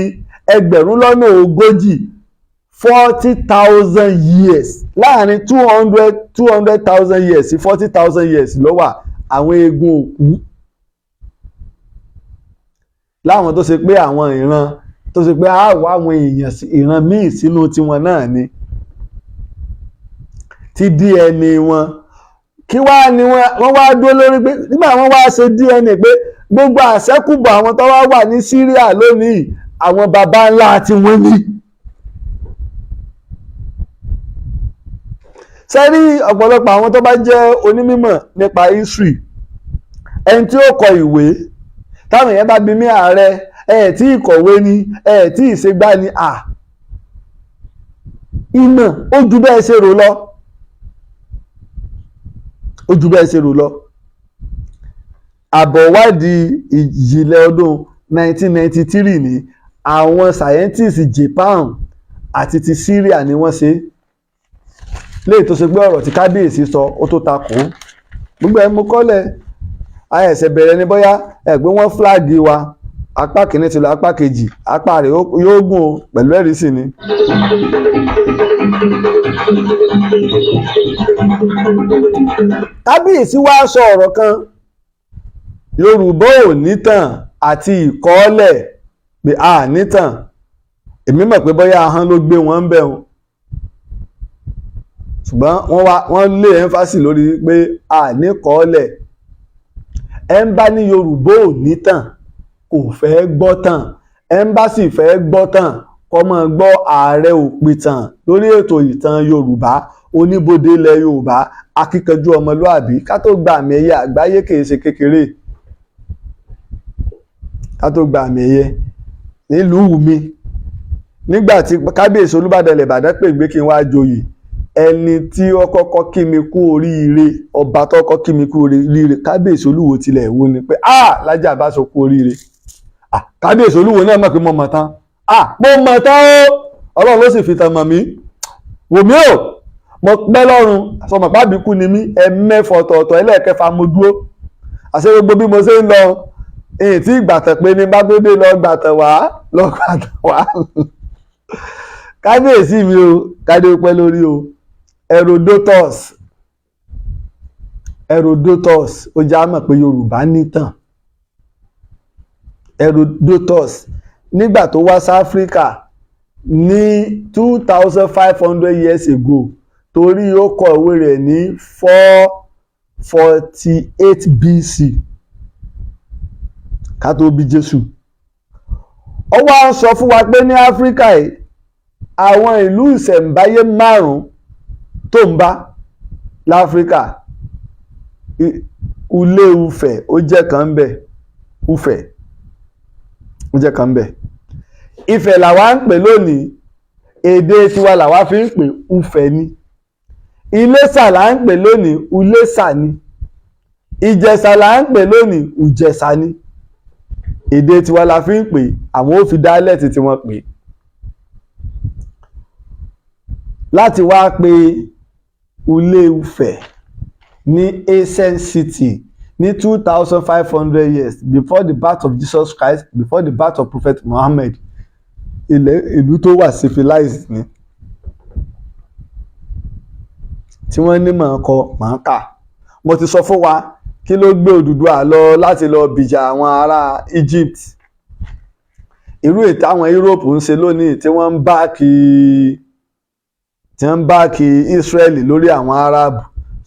ẹgbẹ̀rún lọ́nà ogójì 40,000 years láàrin 200,000 years sí 40,000 years ló wà àwọn eegun òkú láwọn tó ṣe pé àwọn ìran tó ṣe pé àwọ̀ àwọn èèyàn ìran míì sínú tiwọn náà ni tí DNA wọn kí wá ni wọ́n wá dúró lórí pé nígbà wọ́n wá ṣe DNA pé gbogbo àṣẹ́kùbọ̀ àwọn tó wá wà ní Syria lónìí àwọn baba ńlá tí wọ́n ní. sẹ́rí ọ̀pọ̀lọpọ̀ àwọn tó bá jẹ́ onímọ̀ nípa history ẹni tí ó kọ ìwé táwọn èèyàn bá bi mí Ààrẹ tí ìkọ̀wé ni tí ìṣègbà ni ìmọ̀ ó ju bẹ́ẹ̀ ṣe rò lọ ó ju bẹ́ẹ̀ ṣe rò lọ àbọ̀wádìí ìjìnlẹ̀ ọdún 1993 ni àwọn scientists Japan àti ti Syria ni wọ́n ṣe léyìí tó ṣe pé ọ̀rọ̀ tí kábíyèsí sọ ó tó takò gbogbo ẹ̀ mú kọ́lẹ̀ àìsẹ̀ bẹ̀rẹ̀ ní bóyá ẹ̀gbẹ́ wọn fúláàgì wa apá kìíní ti lọ apá kejì apá rẹ̀ yóò gùn o pẹ̀lú ẹ̀rí sí ni. kábíyèsí wá sọ ọ̀rọ̀ kan Yorùbá ò nítàn àti ìkọ́ọ́lẹ̀ pé a nítàn èmi mọ̀ pé bóyá ahọ́n ló gbé wọn ń bẹ̀ wọn ṣùgbọ́n wọ́n lé ẹ́ńfásì lórí pé a ní kọ́ọ́lẹ̀ ẹ ń bá ní Yorùbá ò nítàn kò fẹ́ gbọ́ tàn ẹ ń bá sì fẹ́ gbọ́ tàn kó máa gbọ́ Ààrẹ òpìtàn lórí ètò ìtàn Yorùbá oníbodè ilẹ̀ Yorùbá, akíkanjú ọmọlúàbí, ká tó gba àmì ẹ̀yẹ àgbáyé kìí ṣe kékeré, ká tó gba àmì ẹ̀yẹ nílùú mi. Nígbà tí kábíyèsí Olúbàdàn ilẹ̀ Ìbàdàn pè mí kí n wá joyè, ẹni tí ó kọ́kọ́ kí mi kú oríire, ọba tó kọ́kọ́ kí mi kú oríire, kábíyèsí Olúwo tilẹ̀ wo ni pé Laji Abbas kú oríire. Kábíyèsí Olúwo náà mọ̀ pé mo mọ̀ tán, mo mọ̀ tán o, Ọlọ́run ló sì fi tàn mọ̀ mí, wò mí o, mo pẹ́ lọ́run, sọmọ pábí kú ni mí, ẹ̀mẹ́fà ọ̀tọ̀ọ̀tọ̀ ẹlẹ́ẹ̀kẹfà mo dúró, àṣẹ gbogbo bí mo ṣe ń lọ èyí tí ìgbàtàn pé ní bá gbé lọ gbàtàn wá kábíyèsí mi o, kádé pẹ́ lórí o. Herodotus ó já mọ̀ pé Yorùbá nítàn. Herodotus nígbà tó wá sí Áfíríkà ní 2500 years ago, torí ó kọ ìwé rẹ̀ ní 448 BC ká tó bí Jésù. Ó wá ń sọ fún wa pé ní Áfíríkà yìí àwọn ìlú ìṣẹ̀ǹbáyé 5 tó ń bá láfíríkà, Ilé Ifẹ̀ ó jẹ́ kan ń bẹ̀, Ifẹ̀ ó jẹ́ kan ń bẹ̀. Ifẹ̀ làwa ń pè lónìí, èdè tiwa làwa fi ń pè Ifẹ̀ ni. Iléṣà là ń pè lónìí, Iléṣà ni. Ìjẹ̀ṣà là ń pè lónìí, Ìjẹ̀ṣà ni. Èdè tiwa la fi ń pè, àwọn ó fi dialect tí wọ́n pè. Láti wá pé Ilé Ifẹ̀ ní ancient city ní 2500 years before the birth of Jesus Christ, before the birth of Prophet Muhammad, ìlú tó wà civilized ni, tí wọ́n ní mọ̀ kọ mọ̀ kà. Mo ti sọ fún wa kí ló gbé Odùduwà lọ láti lọ bìjà àwọn ará Egypt. Irú ètò àwọn Europe ń ṣe lónìí tí wọ́n ń bá kí Israeli lórí àwọn Arab,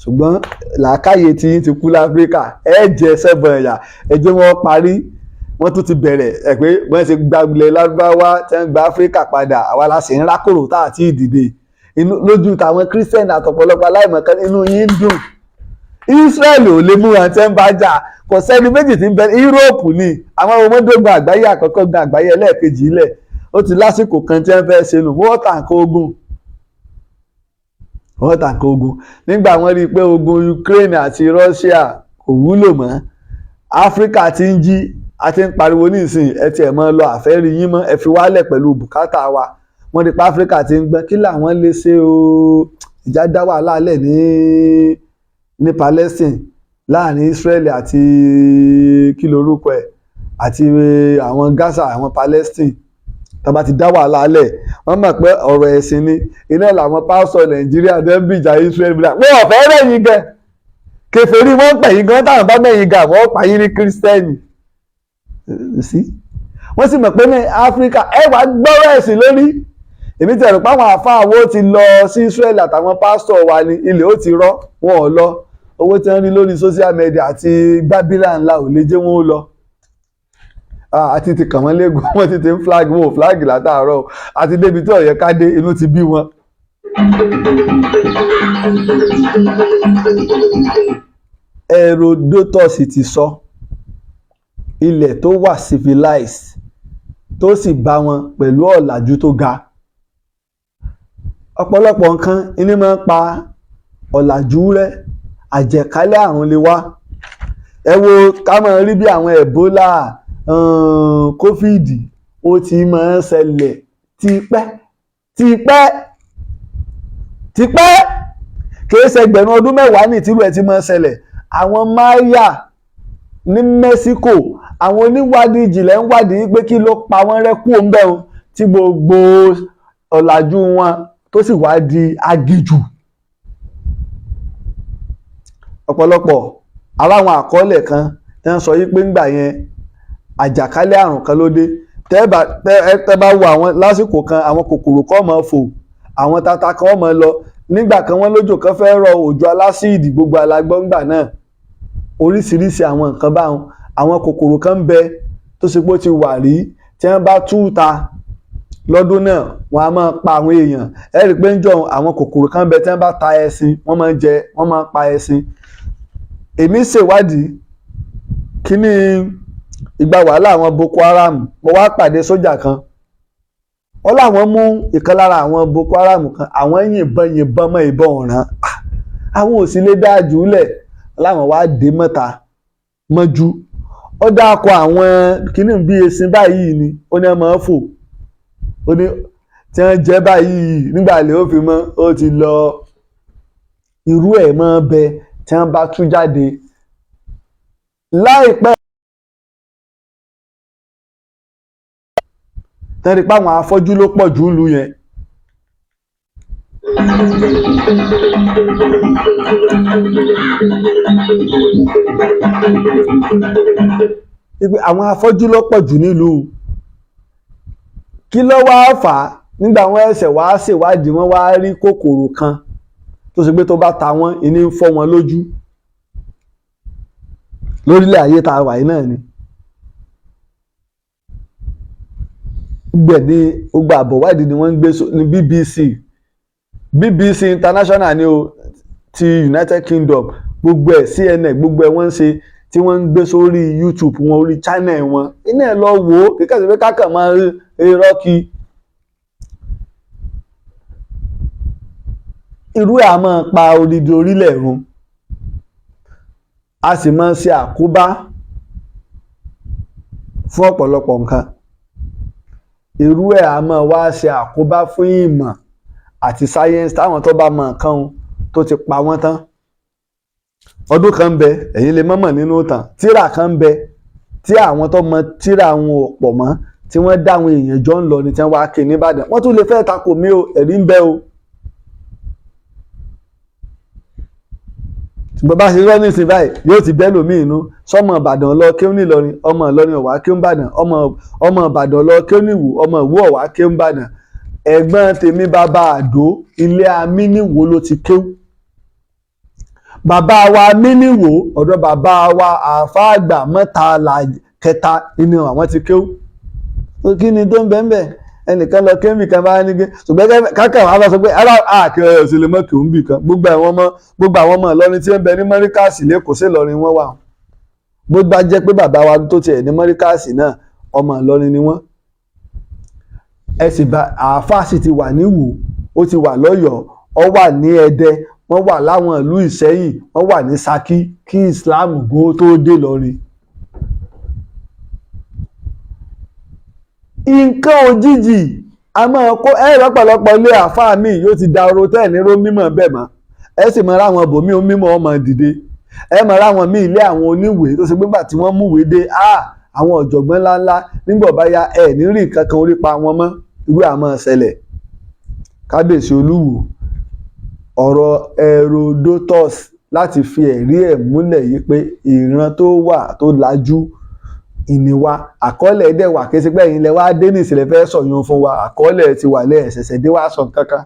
ṣùgbọ́n làákàyè tí yín ti kú láfíríkà, ẹ jẹ sẹ́bọ̀n ẹ̀yà, ẹ jẹ́ wọ́n parí, wọ́n tún ti bẹ̀rẹ̀ ẹ̀ pé wọ́n ṣe gbàgbélé lárúbáwá tí wọ́n gba Áfíríkà padà, àwa la sì ń rákòrò tá àti ìdìde lójú tàwọn Christian àtọ̀pọ̀lọpọ̀ aláìmọ̀kan, inú yín dùn. Israel ò lè mú wọn tí wọ́n bá jà, kò sẹ́ni méjì tí ń bẹ Europe ni àwọn ọmọdégbà àgbáyé àkọ́kọ́ gba àgbáyé ẹlẹ́ẹ̀kejì ilẹ̀, ó ti lásìkò kan tí wọ́n fẹ́ ṣe nù, wọ́n tàǹkà ogun nígbà wọ́n rí i pé ogun Ukraine àti Russia kò wúlò mọ́, Áfíríkà ti ń jí, a ti ń pariwo ní ìsìn, ẹ tiẹ̀ mọ́ lọ àfẹ́rí yín mọ́, ẹ fi wálẹ̀ pẹ̀lú bùkátà wa. Wọ́n rí i pé Áfíríkà ti ń gbọ́n, kí làwọn lè ṣe o, ìjà dá wàhálà lẹ̀ ní Palestine láàrin Israel àti kí lorúkọ ẹ̀ àti àwọn Gaza, àwọn Palestine. Tọ́ba ti dá wàhálà lẹ̀, wọ́n mọ̀ pé ọ̀rọ̀ ẹ̀sìn ni, iná làwọn pásítọ̀ Nàìjíríà dẹ́ ń bìjà Israel bí wọ́n ọ̀fẹ́ rẹ̀yìn gan, kèfèrí wọ́n pẹ̀yìn gan, táwọn bá mẹ́yìn gan wọ́n pààyàn ní kírísítẹ́nì. Wọ́n sì mọ̀ pé ní Áfíríkà ẹ wá gbọ́rọ̀ ẹ̀sìn lórí. Èmi ti rò pé àwọn àfáà wo ti lọ sí Israel àtàwọn pásítọ̀ wa ni, ilẹ̀ ó ti rọ́, wọn ò lọ. Owó tí wọ́n rí lórí social media àti gbábílà ńlá ò lè jẹ́ wọn ó lọ. Àti ti kàn wọ́n léegun, wọ́n ti ń flag, wọn ò flag látàárọ̀, àti débi tí ọ̀yẹ́ ká dé, inú ti bí wọn. Herodotus ti sọ, ilẹ̀ tó wà civilized tó sì bá wọn pẹ̀lú ọ̀làjú tó ga. Ọ̀pọ̀lọpọ̀ nǹkan iní máa ń pa ọ̀làjú rẹ̀, àjẹkálẹ̀ àrùn lè wá. Ẹ wo ká máa rí bí àwọn Ebola, COVID, ó ti máa ń ṣẹlẹ̀ tipẹ́ kìí ṣe ẹgbẹ̀rún ọdún mẹ́wàá ní ìtìrú ẹ̀ ti máa ń ṣẹlẹ̀. Àwọn Maya ní Mexico, àwọn oníwádìí ìjìnlẹ̀ ń wádìí pé kí ló pa wọ́n rẹ́ kú òǹbẹ̀ o, tí gbogbo ọ̀làjú wọn tó sì wá di agijù. Ọ̀pọ̀lọpọ̀ aláwọn àkọọ́lẹ̀ kan tí wọ́n sọ yí pé ńgbà yẹn àjàkálẹ̀ àrùn kan ló dé. Tẹ́ bá wo àwọn lásìkò kan, àwọn kòkòrò kan máa fò, àwọn tata kan máa lọ. Nígbà kan wọ́n lójò kan fẹ́ rọ òjò alásìdì, gbogbo alágbọ́ngbà náà, oríṣiríṣi àwọn nǹkan báwọn. Àwọn kòkòrò kan ń bẹ tó ṣe pé ó ti wà rí, tí wọ́n bá tú ta lọ́dún náà wọ́n á máa pa àwọn èèyàn. Ẹ rí i pé ń jọ àwọn kòkòrò kan bẹ tí wọ́n bá ta ẹṣin wọ́n máa ń jẹ, wọ́n máa ń pa ẹṣin. Èmi ṣèwádìí kíní ìgbà wàhálà àwọn Boko Haram, mo wá pàdé sójà kan, wọ́n láwọn mú ìkan lára àwọn Boko Haram kan, àwọn yìnbọn mọ́ ìbọn ọ̀ràn, àwọn ò sì lè dá jùlẹ̀, láwọn wá dé mọ́ta mọ́jú. Ó dákọ àwọn kíní bí esin báyìí ni ó ní ọmọ fò, ó ní tí wọ́n jẹ́ báyìí nígbà lè ó fi mọ́ ó ti lọ. Irú ẹ̀ mọ́ bẹ tí wọ́n bá tú jáde láìpẹ́. Tẹ́rí pé àwọn afọ́jú ló pọ̀ jù lù yẹn. Àwọn afọ́jú ló pọ̀ jù nílùú. Kí ló wá fà á? Nígbà wọ́n ẹsẹ̀ wá ṣèwádìí wọ́n wá rí kòkòrò kan tó ṣe pé tó bá ta wọ́n ìní ń fọ́ wọn lójú. Lórílẹ̀ ayé tá a wà yìí náà ni. Gbẹ̀dẹ̀ gbogbo àbọ̀wádìí ni wọ́n ń gbé ní BBC International ni o, ti United Kingdom, gbogbo ẹ̀ CNN gbogbo ẹ̀ wọ́n ń ṣe tí wọ́n ń gbé sórí YouTube wọn, orí channel wọn. Iná ẹ̀ lọ wò ó, kíkà sí pé kákàn máa irọ́ kí. Irú ẹ̀ a máa pa odidi orílẹ̀ run, a sì máa ṣe àkóbá fún ọ̀pọ̀lọpọ̀ nǹkan. Irú ẹ̀ a máa wá ṣe àkóbá fún ìmọ̀ àti sáyẹ́nsì táwọn tó bá mọ nǹkan tó ti pa wọ́n tán. Ọdún kan ń bẹ, ẹ̀yin lè mọ̀mọ̀ nínú ìtàn, tírà kan ń bẹ tí àwọn tó mọ tírà wọn ò pọ̀ mọ́, tí wọ́n dá àwọn èèyàn jọ ń lọ ní tí wọ́n wá ké ní Ìbàdàn. Wọ́n tún lè fẹ́ takò mí o, ẹ̀rí ń bẹ o. Ṣùgbọ́n bá ṣe rọ́ nísìnyí báyìí yóò ti bẹ́ lòmíì inú. Sọ́mọ Ìbàdàn lọ kéwú ní Ìlọrin, ọmọ Ìlọrin ọ̀wá kéwú Ìbàdàn, ọmọ Ìbàdàn lọ kéwú ní Ìwó, ọmọ Ìwó ọ̀wá kéwú Ìbàdàn. Ẹ̀gbọ́n tèmi bàbá Àdó ilé Amíníwò ló ti kéwú. Bàbá wa Amíníwò ọ̀dọ̀ bàbá wa àáfàá àgbà Mọ́tàlá kẹta inú àwọn ti kéwú. Kí ni tó ń bẹ́ẹ̀ bẹ́ẹ̀? Ẹnìkan lọ kéwì kan bá ní gbé, ṣùgbọ́n kákà wà sọ pé àkèrè òsèlè mọ́ kì í ń bì kan. Gbogbo àwọn ọmọ Ìlọrin tí ń bẹ ní Mọ́ríkàsì lẹ́kọ̀ọ́ sí Ìlọrin wọ́n wà. Bó bá jẹ́ pé bàbá wa tó tiẹ̀ ní Mọ́ríkàsì náà ọmọ Ìlọrin ni wọ́n. Ẹ sì bá àáfàá sì ti wà ní Ìwó, ó ti wà lọ́yọ̀ọ́, ó wà ní Ẹdẹ, wọ́n wà láwọn ìlú Ìṣẹ́yìn, wọ́n wà ní Ṣakí kí Islam gbó tó dé Ìlọrin. Nǹkan òjijì a máa kó lọ́pọ̀lọpọ̀ ilé àáfàá mi yóò ti da oró tẹ́ẹ̀ ní ró mímọ̀ bẹ́ẹ̀ mọ́. Ẹ sì mọ ráwọn bòmí onímọ̀ ọmọ dìde. Ẹ mọ ráwọn míì ilé àwọn oníwèé tó ṣe pé gbà tí wọ́n múwèé dé àwọn ọ̀jọ̀gbọ́n ńláńlá nígbà bá yá ẹ̀ ní rí nǹkan kan orí pa wọn mọ́. Irú àmọ́ ṣẹlẹ̀. Kábíyèsí Olúwo ọ̀rọ̀ Herodotus láti fi ẹ̀rí ẹ̀ múlẹ̀ yìí pé ìran tó wà tó lajú ìníwá àkọọ́lẹ̀ ẹ̀dẹ̀ wà kí sí pé ẹ̀yin lẹ wá dé ní ìsìlẹ̀ fẹ́ sọ̀yún fún wa, àkọọ́lẹ̀ ti wà lẹ́ẹ̀ṣẹ̀ṣẹ̀ dé wá sọ kankan.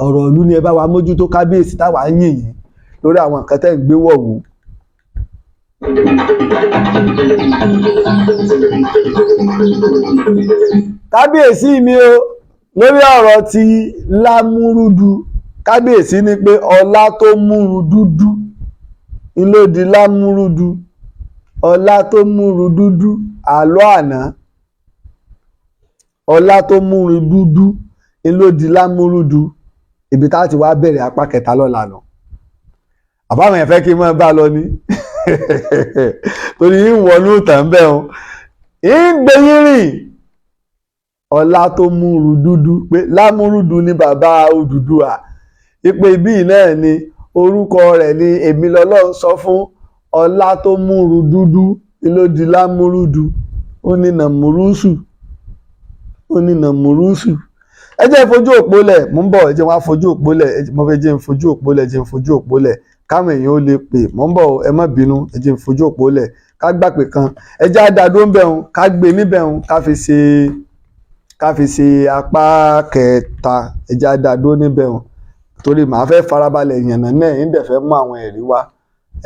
Ọ̀rọ̀ ìlú ni ẹ bá wa mójútó kábíyèsí táwa ń yìn yín lórí àwọn nǹkan tẹ́ ń gbé wọ̀wù. Kábíyèsí mi o lórí ọ̀rọ̀ ti Lámúrúdu, kábíyèsí ni pé ọlá tó múru dúdú ló di Lámúrúdu, ọlá tó múru dúdú àlọ́ àná, ọlá tó múru dúdú ló di Lámúrúdu. Ibi tá ti wá bẹ̀rẹ̀ apá kẹta lọ́la nù. Àbáwọn yẹn fẹ́ kí n máa bá lọ ní torí ń wọnú ìtàn bẹ́ẹ̀ o ń gbẹ̀yìn rìn. Ọlá tó múru dúdú pé Lámúrúdu ni bàbá Odùduwà, ìpè ibí náà ni orúkọ rẹ̀ ni èmi lọ́lọ́run sọ fún. Ọlá tó múru dúdú ló di Lámúrúdu. Ó ní Nàmúrúsù, ó ní Nàmúrúsù. Ẹ jẹ́ fojú òpó lẹ̀, mò ń bọ̀, ẹ jẹ́ wá fojú òpó lẹ̀, mo fẹ́ jẹ́ fojú òpó lẹ̀, jẹ́ fojú òpó lẹ̀ káwọn èèyàn ó lè pè, mò ń bọ̀, ẹ má bínú, ẹ jẹ́ fojú òpó lẹ̀ ká gbà pé kan, ẹ jẹ́ àdàdo ń bẹ̀ hùn, ká gbé níbẹ̀ hùn, ká fi ṣe apá kẹta, ẹ jẹ́ àdàdo níbẹ̀ hùn torí màá fẹ́ farabalẹ̀ yànnà náà ń dẹ̀ fẹ́ mú àwọn ẹ̀rí wá,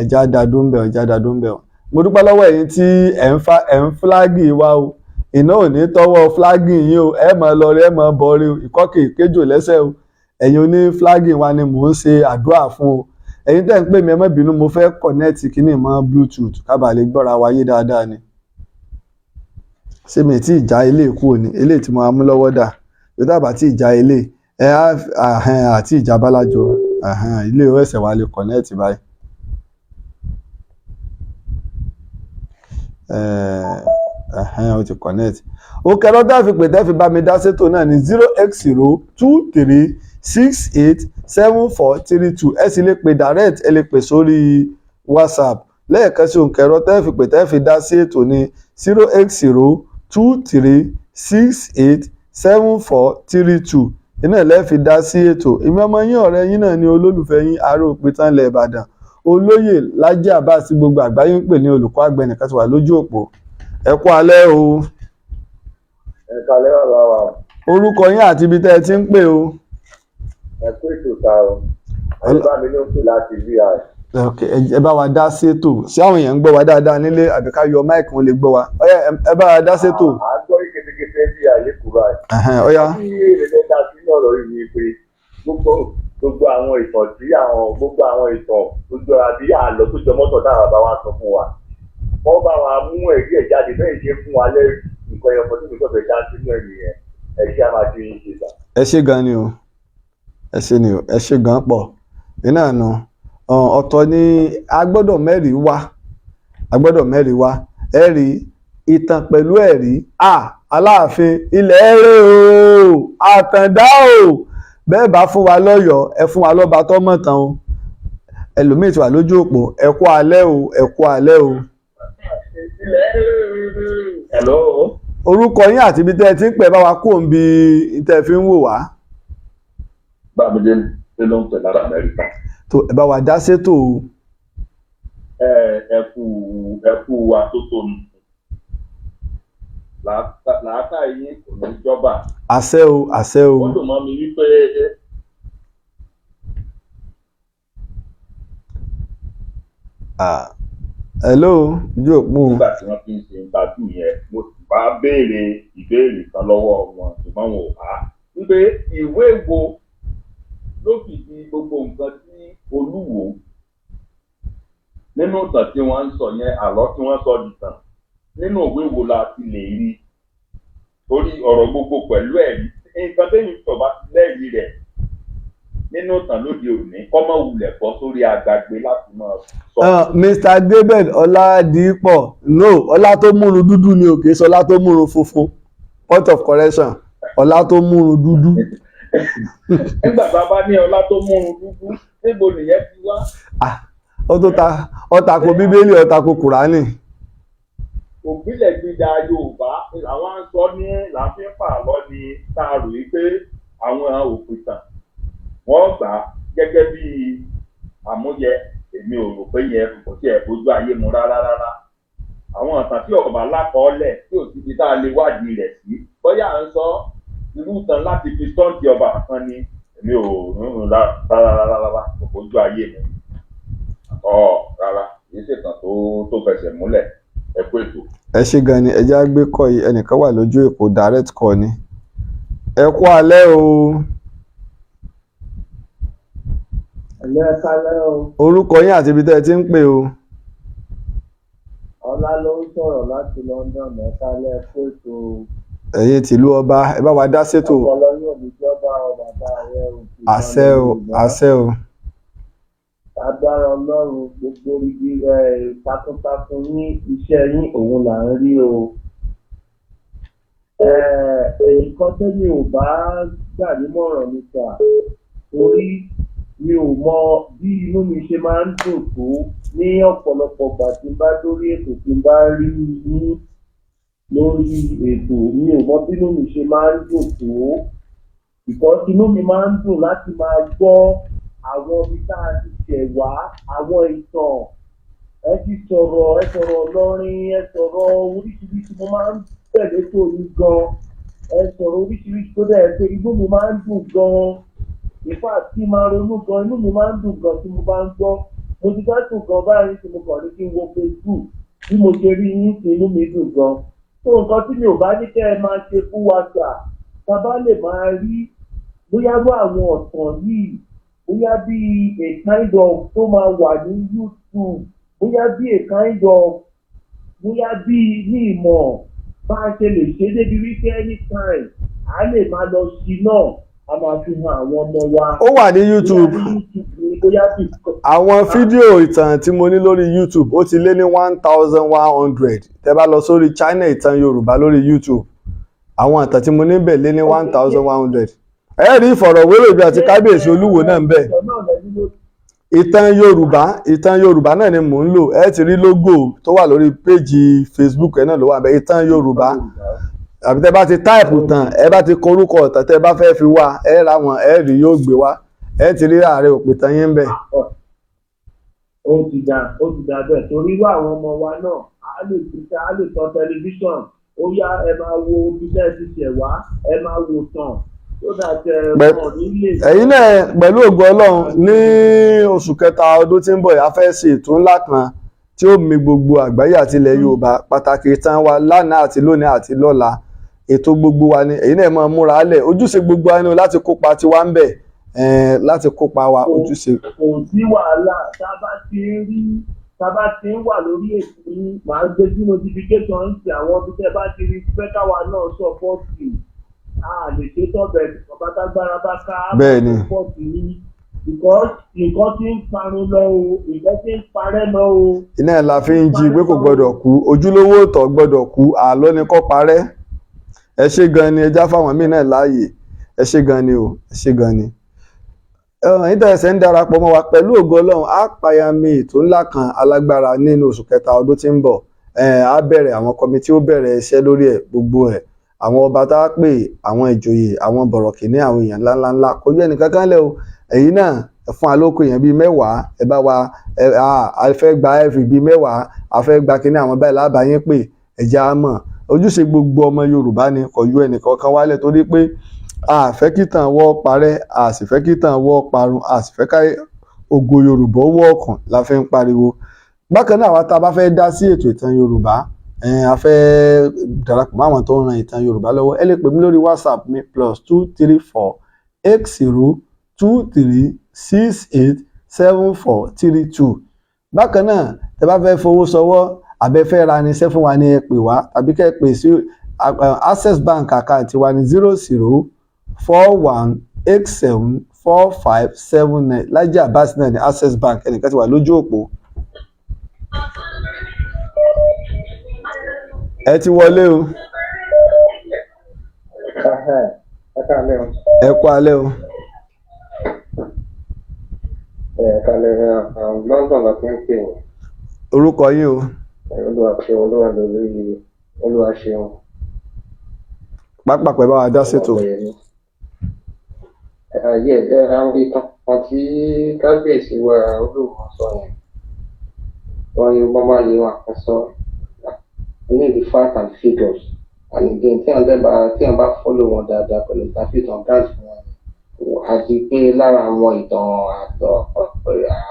ẹ jẹ́ àdàdo ń bẹ̀ hùn, ẹ jẹ́ àdàdo ń bẹ̀ hùn. Mo dúpẹ́ lọ́wọ́ ẹ̀yin tí ẹ̀ ń fúlágì wa o, iná ò ní tọwọ́ flagging yín o, ẹ máa lọ rí ẹ máa bọ̀ rí o, ìkọ́kè kéjò lẹ́sẹ̀ o, ẹ̀yin oní flagging wa ni mò ń ṣe àdúrà fún o. Ẹ̀yin tẹ́ ń pè mí ẹ má bínú, mo fẹ́ connect kíní mọ́ bluetooth ká bàa lè gbọ́ra wa yé dáadáa ni. Ṣé mi tí ìjà ilé kú òní, ilé tí mo máa mú lọ́wọ́ dà, tó dábàá tí ìjà ilé àti ìjà bálájọ ilé ẹsẹ̀ wa lè connect báyìí. Ó ti connect. Ó kẹ́rọ́ tá fi pè tẹ́ fi bá mi dá sétò náà ní 0x023687432. Ẹ sì lè pè direct, ẹ lè pè sórí WhatsApp. Lẹ́ẹ̀kan sí òǹkẹ́rọ́ tẹ́ fi pè tẹ́ fi dá sí ètò ní 0x023687432. Iná lẹ́ fi dá sí ètò. Èmi ọmọ yín ọ̀rẹ́ yín náà ni olólùfẹ́ yín Aare Òpìtàn ilẹ̀ Ìbàdàn. Olóyè Laji Abbas tí gbogbo àgbáyé ń pè ní olùkọ́ àgbà ẹnìkan ti wà lójú òpó. Ẹ kú alẹ́ o. Ẹ kálẹ́ bàbá wa. Orúkọ yín àti ibi tẹ́ ẹ ti ń pè o. Ẹ kú ètò ta o. Ẹ bá mi ló ń pè láti VI. Ẹ bá wa dá sétò. Ṣé àwọn èèyàn ń gbọ́ wa dáadáa nílé àbí ká yọ máìkì wọn lè gbọ́ wa? Ẹ bá wa dá sétò. À ń gbọ́ kékeré VI lẹ́kùn báyìí. Ọ̀ya. Bí èrè dá sí ọ̀rọ̀ yìí ni pé gbogbo àwọn ìtàn tí gbogbo àwọn ìtàn gbogbo àbí àlọ́ tó jọ mọ́tò táwọn bàbá wa sọ fún wa. Wọ́n bá wa mú ẹ̀rí ẹ̀ jáde bẹ́ẹ̀ ṣe fún wa lẹ́rìí nǹkan ẹ̀yọ̀kan tó nǹkan fẹ́ já sínú ẹ̀rí yẹn. Ẹ ṣe a máa ti ń ṣe gbà. Ẹ ṣé gan ni o. Ẹ ṣé ni o. Ẹ ṣé gan pọ̀. Iná nu ọ̀tọ̀ ni a gbọ́dọ̀ mẹ́rìí wá. A gbọ́dọ̀ mẹ́rìí wá. Ẹ̀rí ìtàn pẹ̀lú ẹ̀rí. Aláàfin ilẹ̀ ẹ̀rẹ́ o. Àtàndá o. Bẹ́ẹ̀ bá fún wa lọ́yọ̀ọ́, ẹ fún wa lọ́ba tó mọ̀ tán o. Ẹlòmíì ti wà lójú òpó. Ẹ kú alẹ́ o. Ẹ kú alẹ́ o. Hello. Orúkọ yín àti ibi tẹ́ ẹ ti ń pè bá wa kó ń bi tẹ́ ẹ fi ń wò wá. Bámidé ló ń pè lára Amẹ́ríkà. Tó ẹ bá wa dá sétò o. Ẹ kú wa tó tónu. Làákà yín kò ní jọba. Àṣẹ o, àṣẹ o. Ó dùn mọ́ mi wípé hello, ojú òpó. nígbà tí wọ́n fi ń ṣe ìtajú yẹn, mo sì bá béèrè ìbéèrè kan lọ́wọ́ wọn ṣùgbọ́n wọn ò bá. Wípé ìwé wo ló fìdí gbogbo nǹkan tí Olúwo nínú ìtàn tí wọ́n ń sọ yẹn, àlọ́ tí wọ́n sọ dìtàn, nínú ìwé wo la ti lè rí? Torí ọ̀rọ̀ gbogbo pẹ̀lú ẹ̀rí, nǹkan tẹ́yìn sọ̀bá lẹ́rìí rẹ̀ nínú ìtàn lóde òní kọ́mọ wulẹ̀ bọ́ sórí agbágbé láti máa sọ. Mr. Gabriel Ọládìpọ̀ no, ọlá tó múrun dúdú ni òkè sọ ọlá tó múrun funfun, point of correction, ọlá tó múrun dúdú. Nígbà tá a bá ní ọlá tó múrun dúdú, níbo nìyẹn ti wá? Ó tako Bíbélì, ó tako Kùránì. Òbílẹ̀ gbígba Yorùbá làwọn ń sọ ní láàfin pààlọ́ ni tá a rò wípé àwọn òpìtàn wọ́n gbà á gẹ́gẹ́ bí àmúyẹ. Èmi ò rò pé yẹ kò tiẹ̀ bójú ayé mu rárá. Àwọn ìtàn tí ọ̀bà lákọọ́lẹ̀ tí ò síbi tá a lè wádìí rẹ̀ sí, bóyá à ń sọ irú ìtàn láti fi sọ́ǹtì ọba kan ni. Èmi ò rún rárá kò bójú ayé mi. Rárá kìí ṣètàn tó fẹsẹ̀ múlẹ̀. Ẹ kú ètò. Ẹ ṣé gan ni, ẹ jẹ́ á gbé kọ́ yìí, ẹnìkan wà lójú èpò direct call ni. Ẹ kú alẹ́ o. Ẹ̀lẹ́ ẹ kálẹ́ o. Orúkọ yín àti ibi tẹ́ ẹ ti ń pè o. Ọlá ló ń sọ̀rọ̀ láti London. Ẹ kálẹ́ ẹ kú ètò. Ẹ̀yin tìlú ọba, ẹ bá wa dá sétò. Ọpọlọ yóò ní jọba bàbá rẹ o. Àṣẹ o, àṣẹ o. Agbára Ọlọ́run gbogbo ibi takuntakun ní iṣẹ́ yín òun là ń rí o. Èyí kan tẹ́lẹ̀ ò bá gbà nímọ̀ràn níta torí mi ò mọ bí inú mi ṣe máa ń dùn tó ní ọ̀pọ̀lọpọ̀ ìgbà tí n bá lórí ètò tí n bá rí yín lórí ètò. Mi ò mọ bí inú mi ṣe máa ń dùn tó because inú mi máa ń dùn láti máa gbọ́ àwọn ibi tá a ti ṣẹ̀ wá, àwọn ìtàn. Ẹ sọ̀rọ̀ lọ́rin, ẹ sọ̀rọ̀ oríṣiríṣi. Mo máa ń tẹ̀lé tó yín gan. Ẹ sọ̀rọ̀ oríṣiríṣi tó dẹ̀ pé inú mi máa ń dùn gan. Ìfà tí máa ronú gan, inú mi máa ń dùn gan tí mo bá ń gbọ́. Mo ti fẹ́ dùn gan báyìí tí mo kàn ní kí n wo Facebook. Bí mo ṣe rí yín sí inú mi dùn gan. tó nǹkan tí mi ò bá ní kẹ́ ẹ máa ṣe fún wa gbà tá a bá lè máa rí bóyá bó àwọn ọ̀tàn yìí bóyá bí a kind of tó máa wà ní YouTube bóyá bí a kind of bóyá bí ní ìmọ̀ bá a ṣe lè ṣe débi wípé anytime a lè máa lọ sí náà a máa fi hàn àwọn ọmọ wa. ó wà ní YouTube. Àwọn fídíò ìtàn tí mo ní lórí YouTube ó ti lé ní 1100. Tẹ́ bá lọ sórí channel Ìtàn Yorùbá lórí YouTube àwọn ìtàn tí mo ní bẹ̀ lé ní 1100. Ẹ rí ìfọ̀rọ̀wérò ibi àti kábíyèsí olúwo náà ń bẹ̀. Ìtàn Yorùbá náà ni mò ń lò. Ẹ ti rí logo tó wà lórí péjì Facebook ẹ náà ló wà bẹ̀ Ìtàn Yorùbá. Àbí tẹ́ bá ti táìpù tàn ẹ bá ti kọ orúkọ ọ̀tàn tẹ́ bá fẹ́ fi wá ẹ ra wọn ẹ rí yóò gbé wá ẹ ti rí Aare òpìtàn yín bẹ̀. Ó ti dà bẹ́ẹ̀ torí irú àwọn ọmọ wa náà a lè tọ tẹlifíṣàn ó yá ẹ máa wo bílẹ̀ ti ṣẹ̀ wá ẹ máa wo tàn tó dàtẹ wọn nílé. Ẹ̀yin náà pẹ̀lú ògo Ọlọ́run ní oṣù kẹta ọdún tí ń bọ̀ a fẹ́ ṣe ètò ńlá kan tí ó mì gbogbo àgbáyé àti ilẹ̀ Yorùbá pàtàkì ìtàn wa lánàá àti lónìí àti lọ́la ètò gbogbo wa ni ẹ̀yin náà máa múra lẹ̀ ojúṣe gbogbo wa ni láti kópa tiwa ń bẹ̀ láti kópa wa ojúṣe. Kò sí wàhálà tá a bá ti ń wà lórí ètò yìí màá gbé sí notification ń ṣe àwọn ibi tẹ́ bá ti rí pé káwa náà sọ́pọ́ọ̀tì a lè ṣe tọ́bẹ̀ ọba tágbára bá ká sọ́pọ́ọ̀tì yìí because nǹkan tí ń parun lọ o nǹkan tí ń parẹ́ lọ o. Iná ẹ̀ la fi ń jí pé kò gbọ́dọ̀ kú ojúlówó ìtọ̀ gbọ́dọ̀ kú àlọ́ ni kó parẹ́. Ẹ ṣé gan ni ẹja fáwọn míì náà láàyè ẹ ṣé gan ni o ẹ ṣé gan ni. Ẹ̀yin tẹ̀sẹ̀ ń darapọ̀ mọ́ wa pẹ̀lú ògo Ọlọ́run á payami ètò ńlá kan alágbára nínú oṣù kẹta ọdún tí ń bọ̀ á bẹ̀rẹ̀ àwọn kọmitì ó bẹ̀rẹ̀ iṣẹ́ lórí ẹ̀ gbogbo ẹ̀ àwọn ọba tá a pè àwọn ìjòyè àwọn bọ̀rọ̀kìnní àwọn èèyàn ńláńlá kò yẹ nìkan kan lẹ́ o ẹ̀yin náà fún alóko èèyàn bíi 10 ẹ bá wa a fẹ́ gba ẹ̀fì bíi 10 a fẹ́ gba kíní àwọn báyìí lábàáyín pé ẹ̀já á mọ̀ ojúṣe gbogbo ọmọ Yorùbá ni kò yọ ẹnìkan kan wálẹ̀ torí pé a fẹ́ kí tàn wọ́ parẹ́ a sì fẹ́ kí tàn wọ́ parun a sì fẹ́ ká ògo Yorùbá wọ́ ọ̀kan la fi ń pariwo. Bákan náà àwa tá a bá fẹ́ dá sí ètò ìtàn Yorùbá a fẹ́ darapọ̀ mọ́ àwọn tó ń ran ìtàn Yorùbá lọ́wọ́ ẹ lè pè mí lórí WhatsApp mi +234 8023 687432. Bákan náà tẹ́ bá fẹ́ fowó sọwọ́ àbẹ́fẹ́ ra ni iṣẹ́ fún wa ni ẹ pè wá tàbí kẹ́ ẹ pè sí Access Bank account wa ní 0041874579 Laji Abbas náà ní Access Bank ẹnìkan ti wà lójú òpó. Ẹ ti wọlé o. Ẹ kú alẹ́ o. London la fi ń pè wọ́n. Orúkọ yín o. Olúwa ṣeun. Pápá pẹ̀ bá wa dá ṣètò. Àwọn ìtàn kan tí kábíyèsí wa Olúwo sọ yẹn wọ́n ní wọ́n máa yẹ wọn àkọsọ ní the facts and figures and again tí wọ́n bá follow wọn dáadáa pẹ̀lú ìtàfihàn gáàsì wọn àti pé lára àwọn ìtàn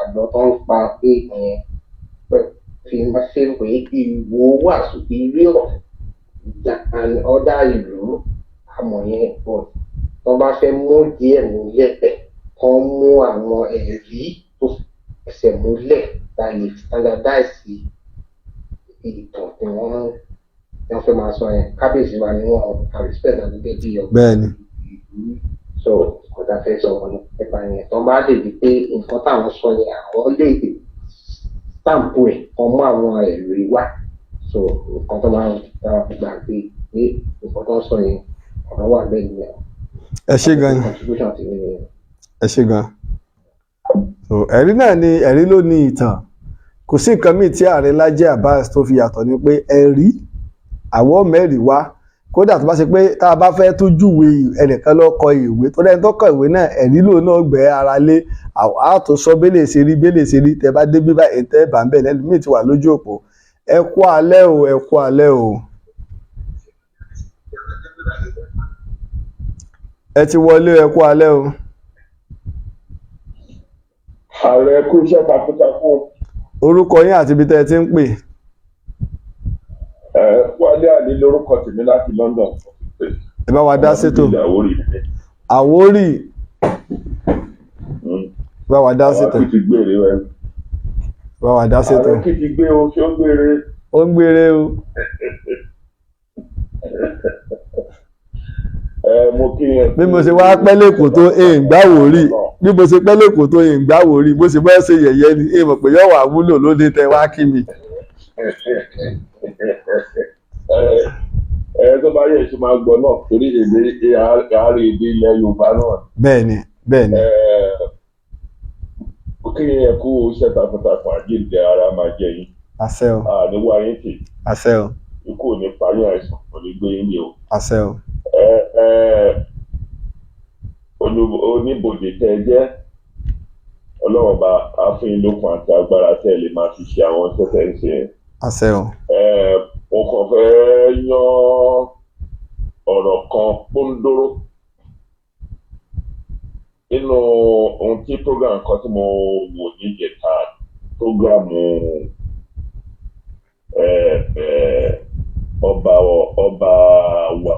àlọ́ tó ń pa pé ìyẹn fi máa ṣe pé ìwò wà superior than other ìlú àmọ́ yẹn pọ̀ tó bá fẹ́ mú díẹ̀ múlẹ̀ kan mú àwọn ẹ̀rí tó fẹsẹ̀ múlẹ̀ láì standardize ìtàn tí wọ́n fẹ́ máa sọ yẹn kábíyèsí wa ni wọ́n respect àti bẹ́ẹ̀ bí ọ̀gbìn. Bẹ́ẹ̀ni. So ọ̀dà fẹ́ sọ wọn nípa yẹn tó bá lè di pé nǹkan táwọn sọ yẹn àwọn lè stampu ẹ̀ kan mú àwọn ẹ̀rí wá so nǹkan tó máa ń gbà pé nǹkan tó ń sọ yẹn ọ̀rọ̀ wà bẹ́ẹ̀ ni ẹ ṣé gan ni ẹ ṣé gan so ẹ̀rí náà ni ẹ̀rí ló ní ìtàn kò sí nǹkan míì tí Aare Laji Abbas tó fi yàtọ̀ ni pé ẹ̀rí àwọ̀ mẹ́rin wá kódà tó bá ṣe pé tá a bá fẹ́ tó júwe ẹnìkan ló kọ ìwé tó dẹ́ni tó kọ ìwé náà ẹ̀rí lòun náà gbẹ ara lé a tó sọ bẹ́lẹ̀ ṣe rí tẹ bá dé bíbá ètò ẹ̀bà ń bẹ̀ lẹ́nu míì ti wà lójú òpó ẹ kú alẹ́ o ẹ kú alẹ́ o. Ẹ ti wọlé ẹ kú alẹ́ o. Ààrẹ kú iṣẹ́ takuntakun. Orúkọ yín àti ibi tẹ́ ẹ ti ń pè. Wálé ní lórúkọ tèmi láti London. ẹ bá wa dá sétò. Àwórì. Àwórì. Bá wa dá sétò. Àwọn akíti gbére rẹ. Bá wa dá sétò. Àwọn akíti gbé o, ṣé ó gbére? Ó ń gbére o. Mo kí ẹ. Bí mo ṣe wá pẹ́ lẹ́kọ̀ọ́ tó gbáwòrì, bí mo ṣe pẹ́ lẹ́kọ̀ọ́ tó gbáwòrì, bó ṣe bá ṣe yẹ̀yẹ́ ni mọ̀ pé yóò wà wúlò lóde tẹ wá kí mi. Tó bá yẹ ṣe máa gbọ́ náà torí èdè Aare èdè ilẹ̀ Yorùbá náà. Bẹ́ẹ̀ni, bẹ́ẹ̀ni. Ó kí ẹ kú iṣẹ́ takuntakun àjíǹde ara máa jẹ yín. Àṣẹ o. Níwá yín tì. Àṣẹ o. Ikú ò ní parí àìsàn kò ní gbé yín ní o. Àṣẹ o. Oníbòdè tẹ́ ẹ jẹ́ Ọlọ́run bá àfihàn lókun àti agbára tẹ́ ẹ lè máa fi ṣe àwọn tẹ́tẹ́ ń ṣe. Àṣẹ o. Mo kàn fẹ́ yan ọ̀rọ̀ kan pọ́ńdóró nínú ohun tí program kan tí mo wò níjẹta programu ọba wa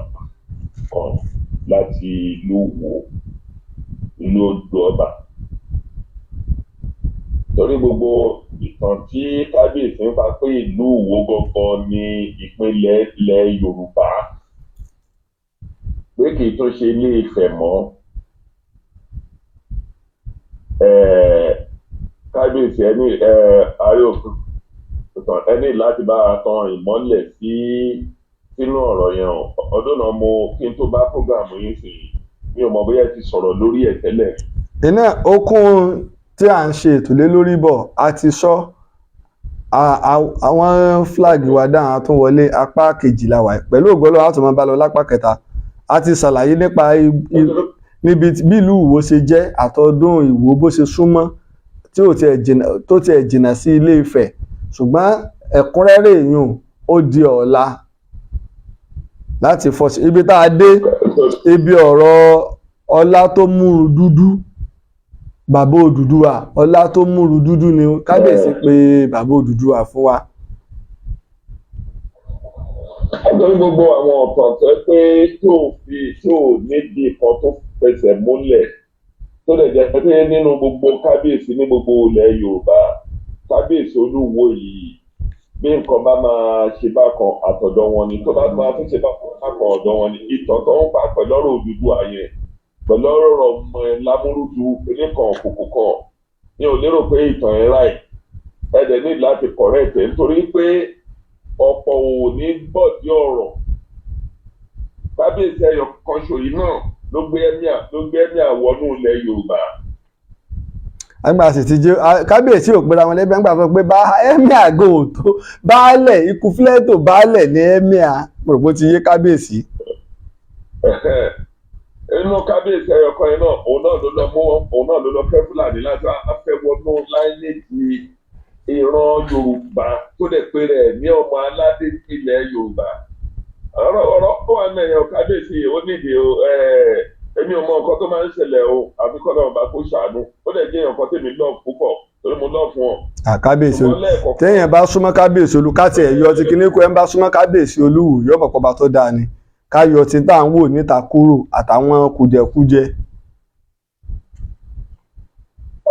kan láti ìlú Wo ìlú Odò Ọba. Torí gbogbo ìtàn tí kábíyèsí ń fa pé ìlú Wo gangan ní ìpínlẹ̀ ilẹ̀ Yorùbá pé kì í tó ṣe Ilé Ifẹ̀ mọ́. Kábíyèsí Aare òfin ẹni láti bá a tan ìmọ́lẹ̀ sínú ọ̀rọ̀ yẹn o. Ọdún náà kí n tó bá prógrámù yín sí mi ò mọ̀ bóyá ti sọ̀rọ̀ lórí ẹ̀ tẹ́lẹ̀. Iná okun tí à ń ṣe ètò lé lórí bọ̀ a ti sọ àwọn flag wa dáhùn àtúnwọlé apá kejìlá wa pẹ̀lú ògbọ́lọ́ àti máa bá lọ lápá kẹta a ti ṣàlàyé nípa níbi bí ìlú Ìwó ṣe jẹ́ àtọdún Ìwó bó ṣe súnmọ́ tó tiẹ̀ jìnnà sí Ilé Ifẹ̀ ṣùgbọ́n ẹ̀kúnrẹ́rẹ́ èèyàn ó di ọ̀la láti fọ́ sí ibi tá a dé ibi ọ̀rọ̀ ọlá tó múru dúdú bàbá Odùduwà ọlá tó múru dúdú ni kábíyèsí pé bàbá Odùduwà fún wa. Nítorí gbogbo àwọn ọ̀tàn tó pé tó níbi kan tó fẹsẹ̀ múlẹ̀ tó lè jẹ́ pé nínú gbogbo kábíyèsí ní gbogbo ilẹ̀ Yorùbá kábíyèsí Olúwo yìí bí nǹkan bá máa ṣe bákan àtọ̀dọ̀ wọn ni tó bá máa tún ṣe bákan ọ̀dọ̀ wọn ni ìtàn tó ń pa pẹ̀lú ọ̀rọ̀ Odùduwà yẹn pẹ̀lú ọ̀rọ̀ ọmọ lámúrúdù oníkan òkùnkùn kan ní ò lérò pé ìtàn ẹ̀ ráì ẹ̀dẹ̀ ní láti correct ẹ̀ nítorí pé ọ̀pọ̀ ò ní gbọ́dí ọ̀rọ̀ kábíyèsí ẹyọ kan ṣòyí náà ló gbé ẹ̀mí àwọnú ilẹ̀ Yorùbá. Àgbà sì ti jẹ́ kábíyèsí ò pera wọn lẹ́bí àgbà sọ pé ẹ̀mí àgọ́ òtó baálẹ̀ ikú fúlẹ́tò baálẹ̀ ní ẹ̀mí àpòròpó ti yé kábíyèsí. Inú kábíyèsí ẹyọ kan yẹn náà òun náà ló lọ fẹ́ Fúlàní láti afẹ́wọnú láìléèdì ìran Yorùbá tó dẹ̀ pé rẹ̀ ní ọmọ aládé ilẹ̀ Yorùbá. Ọ̀rọ̀ kó wà mẹ́yàn kábíyèsí ó nídìí èmi ò mọ nǹkan tó máa ń ṣẹlẹ̀ o àbí kọ́ náà bá kó ṣàánú ó dẹ̀ jẹ́ nǹkan tèmi lọ́ọ̀ púpọ̀ torí mo lọ́ọ̀ fún ọ. Kábíyèsí téèyàn bá súnmọ́ kábíyèsí olú káti ẹ̀ yọ ti kíní kó ẹ̀ ń bá súnmọ́ kábíyèsí Olúwo yọ pọ̀pọ̀ba tó dáa ni ká yọ ti tá à ń wò níta kúrò àtàwọn kùjẹkùjẹ.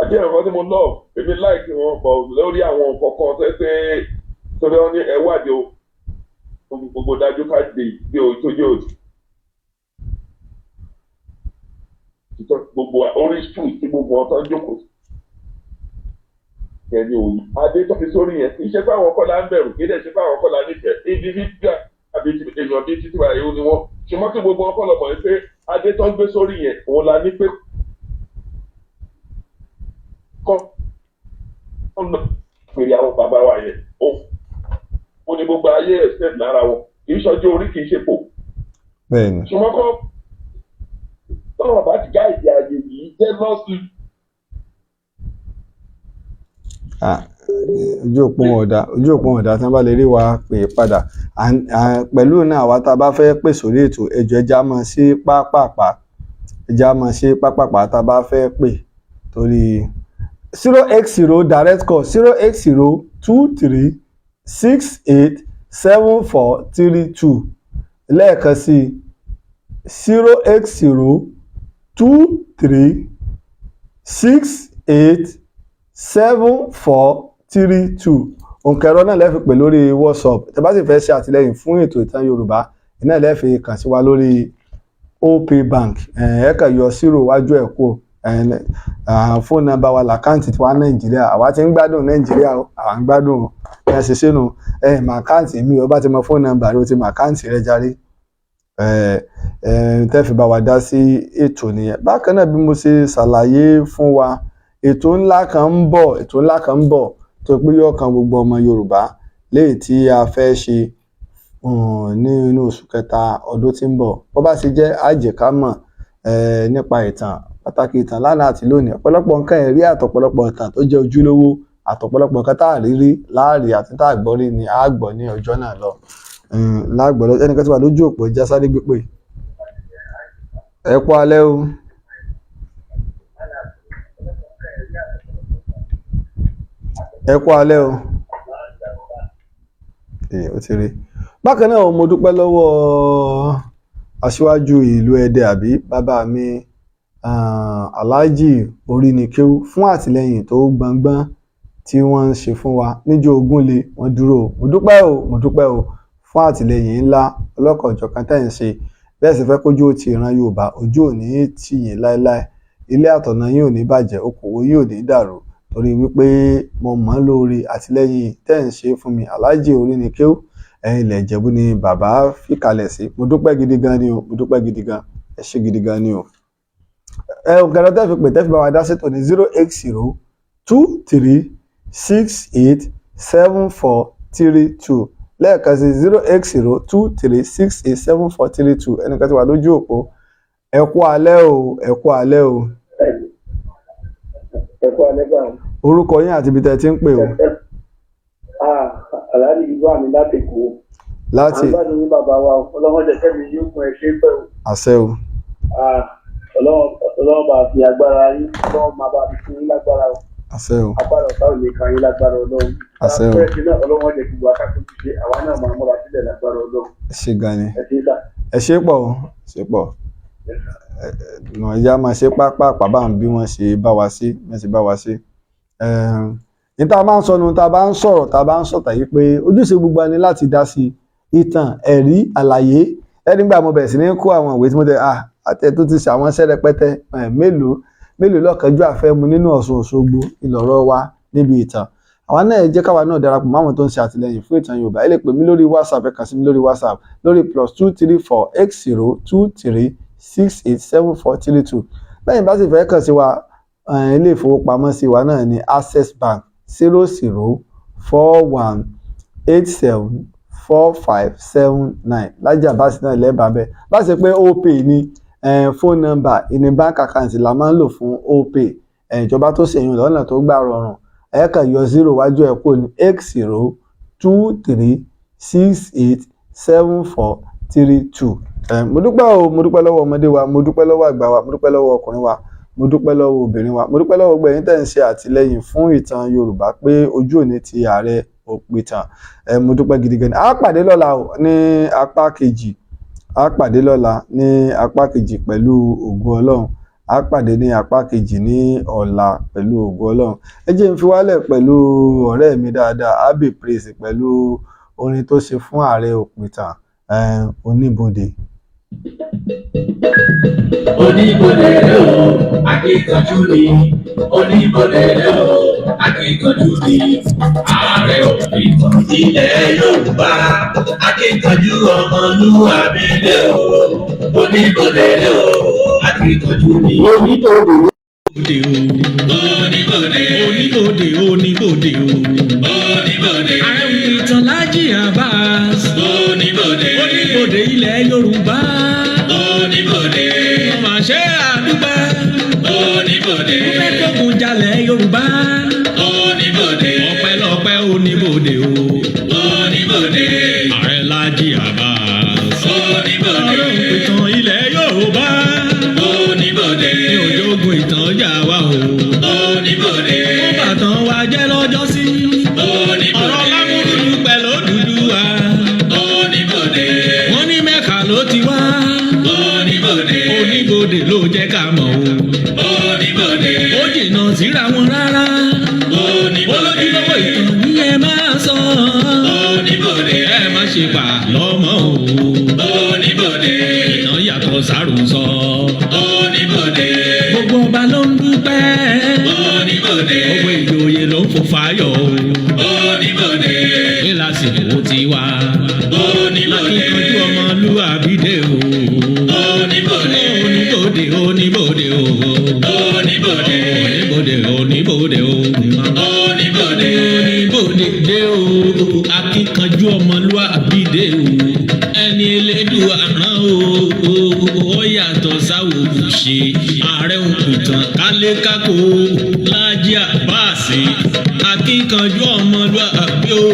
ọjọ́ nǹkan tí mo lọ́ọ̀ èmi láìkí wọn pọ̀ lórí àwọn nǹkan kan tó pé torí wọn ní ẹwádìí o gbogbo dájú ká dé o tó jẹ́ òtún. Gbogbo orí street tí gbogbo ọ̀tọ̀ ń jókòó ẹni òyìn adé tó fi sórí yẹn kì í ṣe fáwọn kọ́lá ń bẹ̀rù kì í dẹ̀ ṣe fáwọn kọ́lá nífẹ̀ẹ́ ibi fífíà àbí èèyàn bíi títí wa èèyàn ni wọ́n ṣùgbọ́n kí gbogbo ọkọ̀ lọ́mọ yẹn pé adé tó ń gbé sórí yẹn òun la ní pé kọ́ ọ̀nà pèrè àwọn bàbá wa yẹn ó ní gbogbo ayé ẹ̀sẹ̀ lára wọn kì í ṣọjọ́ orí kì í ṣe pò ṣùgbọ́n kọ́ tọ́wọ́ bá ti gáàdì ààyè yìí jẹ́ nọ́ọ̀sì. ojú òpó ọ̀dà tí wọ́n bá lè rí wa pè padà pẹ̀lú náà àwa tá a bá fẹ́ pè sórí ètò ẹjọ́ ẹja mọ̀ sí pápápá tá a bá fẹ́ pè torí 080 direct call 0802368 7432 lẹ́ẹ̀kan sí 08023687432 òǹkẹ̀rọ náà lẹ́fi pè lórí WhatsApp. Tẹ́ bá sì fẹ́ ṣe àtìlẹ́yìn fún ètò Ìtàn Yorùbá iná lẹ́fi kàn sí wa lórí Opay Bank ẹ kàn yọ 0 wájú ẹ̀ kú fóònù nọ́mbà wa làkáǹtì tiwa Nàìjíríà àwa ti ń gbádùn Nàìjíríà àwa ń gbádùn ẹ ṣe sínú màkáǹtì mi ó bá ti mọ fóònù nọ́mbà rẹ ó ti màkáǹtì rẹ járe tẹ́ fi bá wa dá sí ètò nìyẹn. Bákan náà bí mo ṣe ṣàlàyé fún wa ètò ńlá kan ń bọ̀ tó pé yóò kan gbogbo ọmọ Yorùbá léyìí tí a fẹ́ ṣe ní inú oṣù kẹta ọdún tí ń bọ̀. Bó bá ṣe jẹ́ àjẹkámọ̀ nípa ìtàn pàtàkì ìtàn lánàá àti lónìí ọ̀pọ̀lọpọ̀ nǹkan ẹ̀rí àtọ̀pọ̀lọpọ̀ ìtàn tó jẹ́ ojúlówó àtọ̀pọ̀lọpọ̀ nǹkan tá a rí rí láàrí àti tá a gbọ́ rí ni a gbọ́ ní ọjọ́ náà lọ lágbọ̀lọ́ ẹnìkan tí wà lójú òpó ìjà sáré gbé pé ẹ kú alẹ́ o. ẹ kú alẹ́ o. ó ti rí. Bákan náà mo dúpẹ́ lọ́wọ́ aṣíwájú ìlú Ẹdẹ àbí bàbá mi Laji Orínikéwú fún àtìlẹ́yìn tó gbọngbọ́n tí wọ́n ń ṣe fún wa níjọ́ Ògúnlé wọ́n dúró. Mo dúpẹ́ o fún àtìlẹ́yìn ńlá ọlọ́kan-ò-jọ̀kan tẹ́ ń ṣe bẹ́ẹ̀ sì fẹ́ kójú ó ti ìran Yorùbá ojú ò ní tì yín láéláé ilé àtọ̀nà yín ò ní bàjẹ́ okòwò yín ò ní dàrú torí wípé mo mọ̀ ọ́ lórí àtìlẹ́yìn tẹ́ ń ṣe fún mi. Laji Orínikéwú ilẹ̀ Ìjẹ̀bú ni bàbá fìkàlẹ̀ sí. Mo dúpẹ́ gidi gan ni o ẹ ṣé gidi gan ni o. Òǹkẹ̀rọ tẹ́ fi pè tẹ́ fi bá wa dá sétò ní 08023687432 lẹ́ẹ̀kan sí 08023687432 ẹnìkan tí wà lójú òpó ẹ kú alẹ́ o. ẹ kú alẹ́ bá mi. Orúkọ yín àti ibi tẹ́ ti ń pè o. Àlàyé ìlú àmì láti kó. Láti àgbàdo ní bàbá wa ọlọ́mọdé kẹ́mi yóò fún ẹ ṣe pẹ́ o. Àṣẹ o. Ọlọ́run bá fi agbára yín ọlọ́run máa bá fi fún yín lágbára o. Àṣẹ o. Agbára ọ̀tá ò lè kan yín lágbára ọlọ́run. Àṣẹ o. Àpẹẹrẹ náà ọlọ́run jẹ́ gbogbo akáko ti ṣe àwa náà máa múra sílẹ̀ lágbára ọlọ́run. Ẹ ṣé gan ni. Ẹ ṣé dà. Ẹ ṣé pọ̀ ìyá máa ṣe pápá bá ń bí wọ́n ṣe bá wa sí ní tá a máa ń sọnù tá a bá ń sọ̀rọ̀ tá a bá ń sọ̀tà yìí pé ojúṣe gbogbo ni láti dá sí ìtàn ẹ̀rí àlàyé nígbà mo bẹ̀rẹ̀ sí ní kó àwọn ìwé tí mo tẹ àtẹ tó ti ṣe àwọn iṣẹ́ rẹpẹtẹ mélòó lọ́kànjú àfẹ́mu nínú Ọ̀ṣun Òṣogbo ìlọ̀rọ̀ wa níbi ìtàn àwa náà jẹ́ káwa náà darapọ̀ máwọn tó ń ṣe àtìlẹyìn fún ìtàn Yorùbá ẹ lè pè mí lórí WhatsApp ẹ kàn sí mi lórí WhatsApp lórí +23480287432 lẹ́yìn bá sì fẹ́ kàn sí wa ilé ìfowópamọ́sí wa náà ní Access Bank 0041874579 Laji Abbas náà lẹ́bàá bẹ́ẹ̀ bá ṣe pé Opay ní phone number ìní bank account la máa ń lò fún Opay ìjọba tó ṣèyún lọ́nà tó gbà rọrùn ẹ kàn yọ 0 wájú ẹ̀ kó ní 8023687432 mo dúpẹ́ lọ́wọ́ ọmọdé wa mo dúpẹ́ lọ́wọ́ àgbà wa mo dúpẹ́ lọ́wọ́ ọkùnrin wa mo dúpẹ́ lọ́wọ́ obìnrin wa mo dúpẹ́ lọ́wọ́ gbogbo ẹ̀yin tẹ́ ń ṣe àtìlẹ́yìn fún ìtàn Yorùbá pé ojú òní ti Ààrẹ òpìtàn mo dúpẹ́ gidi gan ni a pàdé lọ́la ní apá kejì pẹ̀lú ògo Ọlọ́run a pàdé ní apá kejì ní ọ̀la pẹ̀lú ògo Ọlọ́run ẹ jẹ́ n fi wálẹ̀ pẹ̀lú ọ̀rẹ́ mi dáadáa Abbas praise pẹ̀lú orin tó ṣe fún Ààrẹ òpìtàn Oníbodè. Oníbodè rẹ̀ o akíkanjú ni Oníbodè rẹ̀ o akíkanjú ni Ààrẹ òpìtàn ilẹ̀ Yorùbá akíkanjú ọmọlúwàbí rẹ̀ o Oníbodè rẹ̀ o akíkanjú ni. Oníbodè Ààrẹ òpìtàn Laji Abbas Oníbodè ilẹ̀ Yorùbá ọmọ ṣe àdúgbò Oníbodè ó fẹ́ kókun jalè Yorùbá ọpẹ́lọpẹ́ Oníbodè Ààrẹ Laji Abbas Ààrẹ òpìtàn ilẹ̀ Yorùbá ní òjòògùn ìtàn ọjà wa o ó bàtàn wa jẹ́ lọ́jọ́sí ọ̀rọ̀ lámúrúdú pẹ̀lú Odùduwà. ló ti wá. Oníbodè ló jẹ́ ká mọ̀ o. Ó jìnnà síra wọn rárá. Olójúlówó ìtàn ni ẹ máa sọ. Ẹ má ṣe pa lọ́mọ o. Ìtàn yàtọ̀ sáròsọ. Gbogbo ọba ló ń dúpẹ́. Gbogbo ìjòyè ló ń fò fáyọ̀ o. Ní lásìkò ti wá. Akíkanjú ọmọlúwàbí dé o. Oníbodè o. Oníbodè o. Oníbodè dé o. Akíkanjú ọmọlúwàbí dé o. Ẹni elédùn àrán o. Ó yàtọ̀ sáwò ṣe. Ààrẹ òkùtàn kálékákò. Laji Abbas. Akíkanjú ọmọlúwàbí o.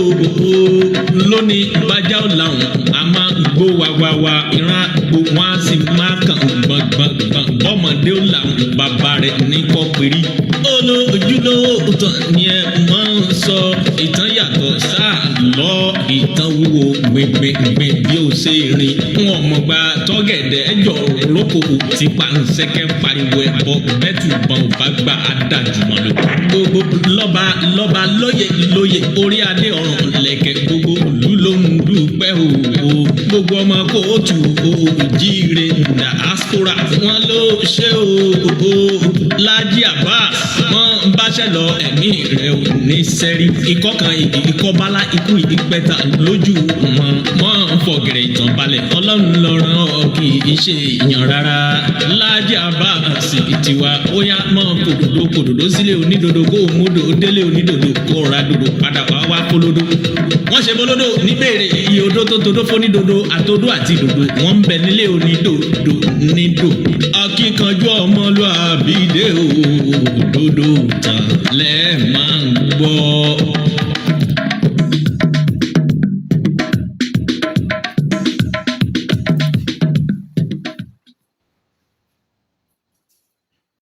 Lónìí bájá ọ̀làwọ̀n a máa gbó wàwàwà ìran gbogbo wọn a sì máa kàn gbọ̀ngbọ̀ngbọ̀n bọ́mọdé ó làwọn bàbá rẹ̀ ní kọ́pẹ́rì. Olójúlówó ìtàn ni ẹ máa ń sọ. Ìtàn yàtọ̀ sáà lọ. Ìtàn wúwo gbẹgbẹgbẹ bí ó ṣe rìn. Wọn mọ̀ gba tọ́gẹ̀dẹ̀ ẹjọ́ lóko tí pàǹsẹ̀kẹ́ pariwo ẹ̀bọ bẹ́tù bọ̀n bá gba adájúmọ̀ lọ. Gbogbo lọ́ba lóye orí adé ọ̀run lẹ̀kẹ̀ gbogbo ìlú ló ń dúpẹ́ o. Gbogbo ọmọ kóòtù òjíire diaspora wọn ló ṣe o. Laji Abbas wọn báṣẹ lọ ẹ̀mí rẹ̀ ò ní sẹ́rí. Ikọ́ kan ikọ́ bálá ikú ìpẹ́ta lójú wọn fọ̀gẹ̀rẹ̀ ìtàn balẹ̀. Ọlọ́run lọ rán ọ kì í ṣe èèyàn rárá. Laji Abbas tiwa ó yá mọ́ kòdòdó sílé onídodo kó o múdò délé onídodo kó o ra dodo padà wá kólódó. Wọ́n ṣe bólódó níbèrè iye odó tó todó fónídodo àtodó àti dodo wọ́n ń bẹ nílé onídodo nídò. Akíkanjú ọmọlúwàbí dé o. Dodo tán lẹ́ẹ̀ máa ń gbọ́.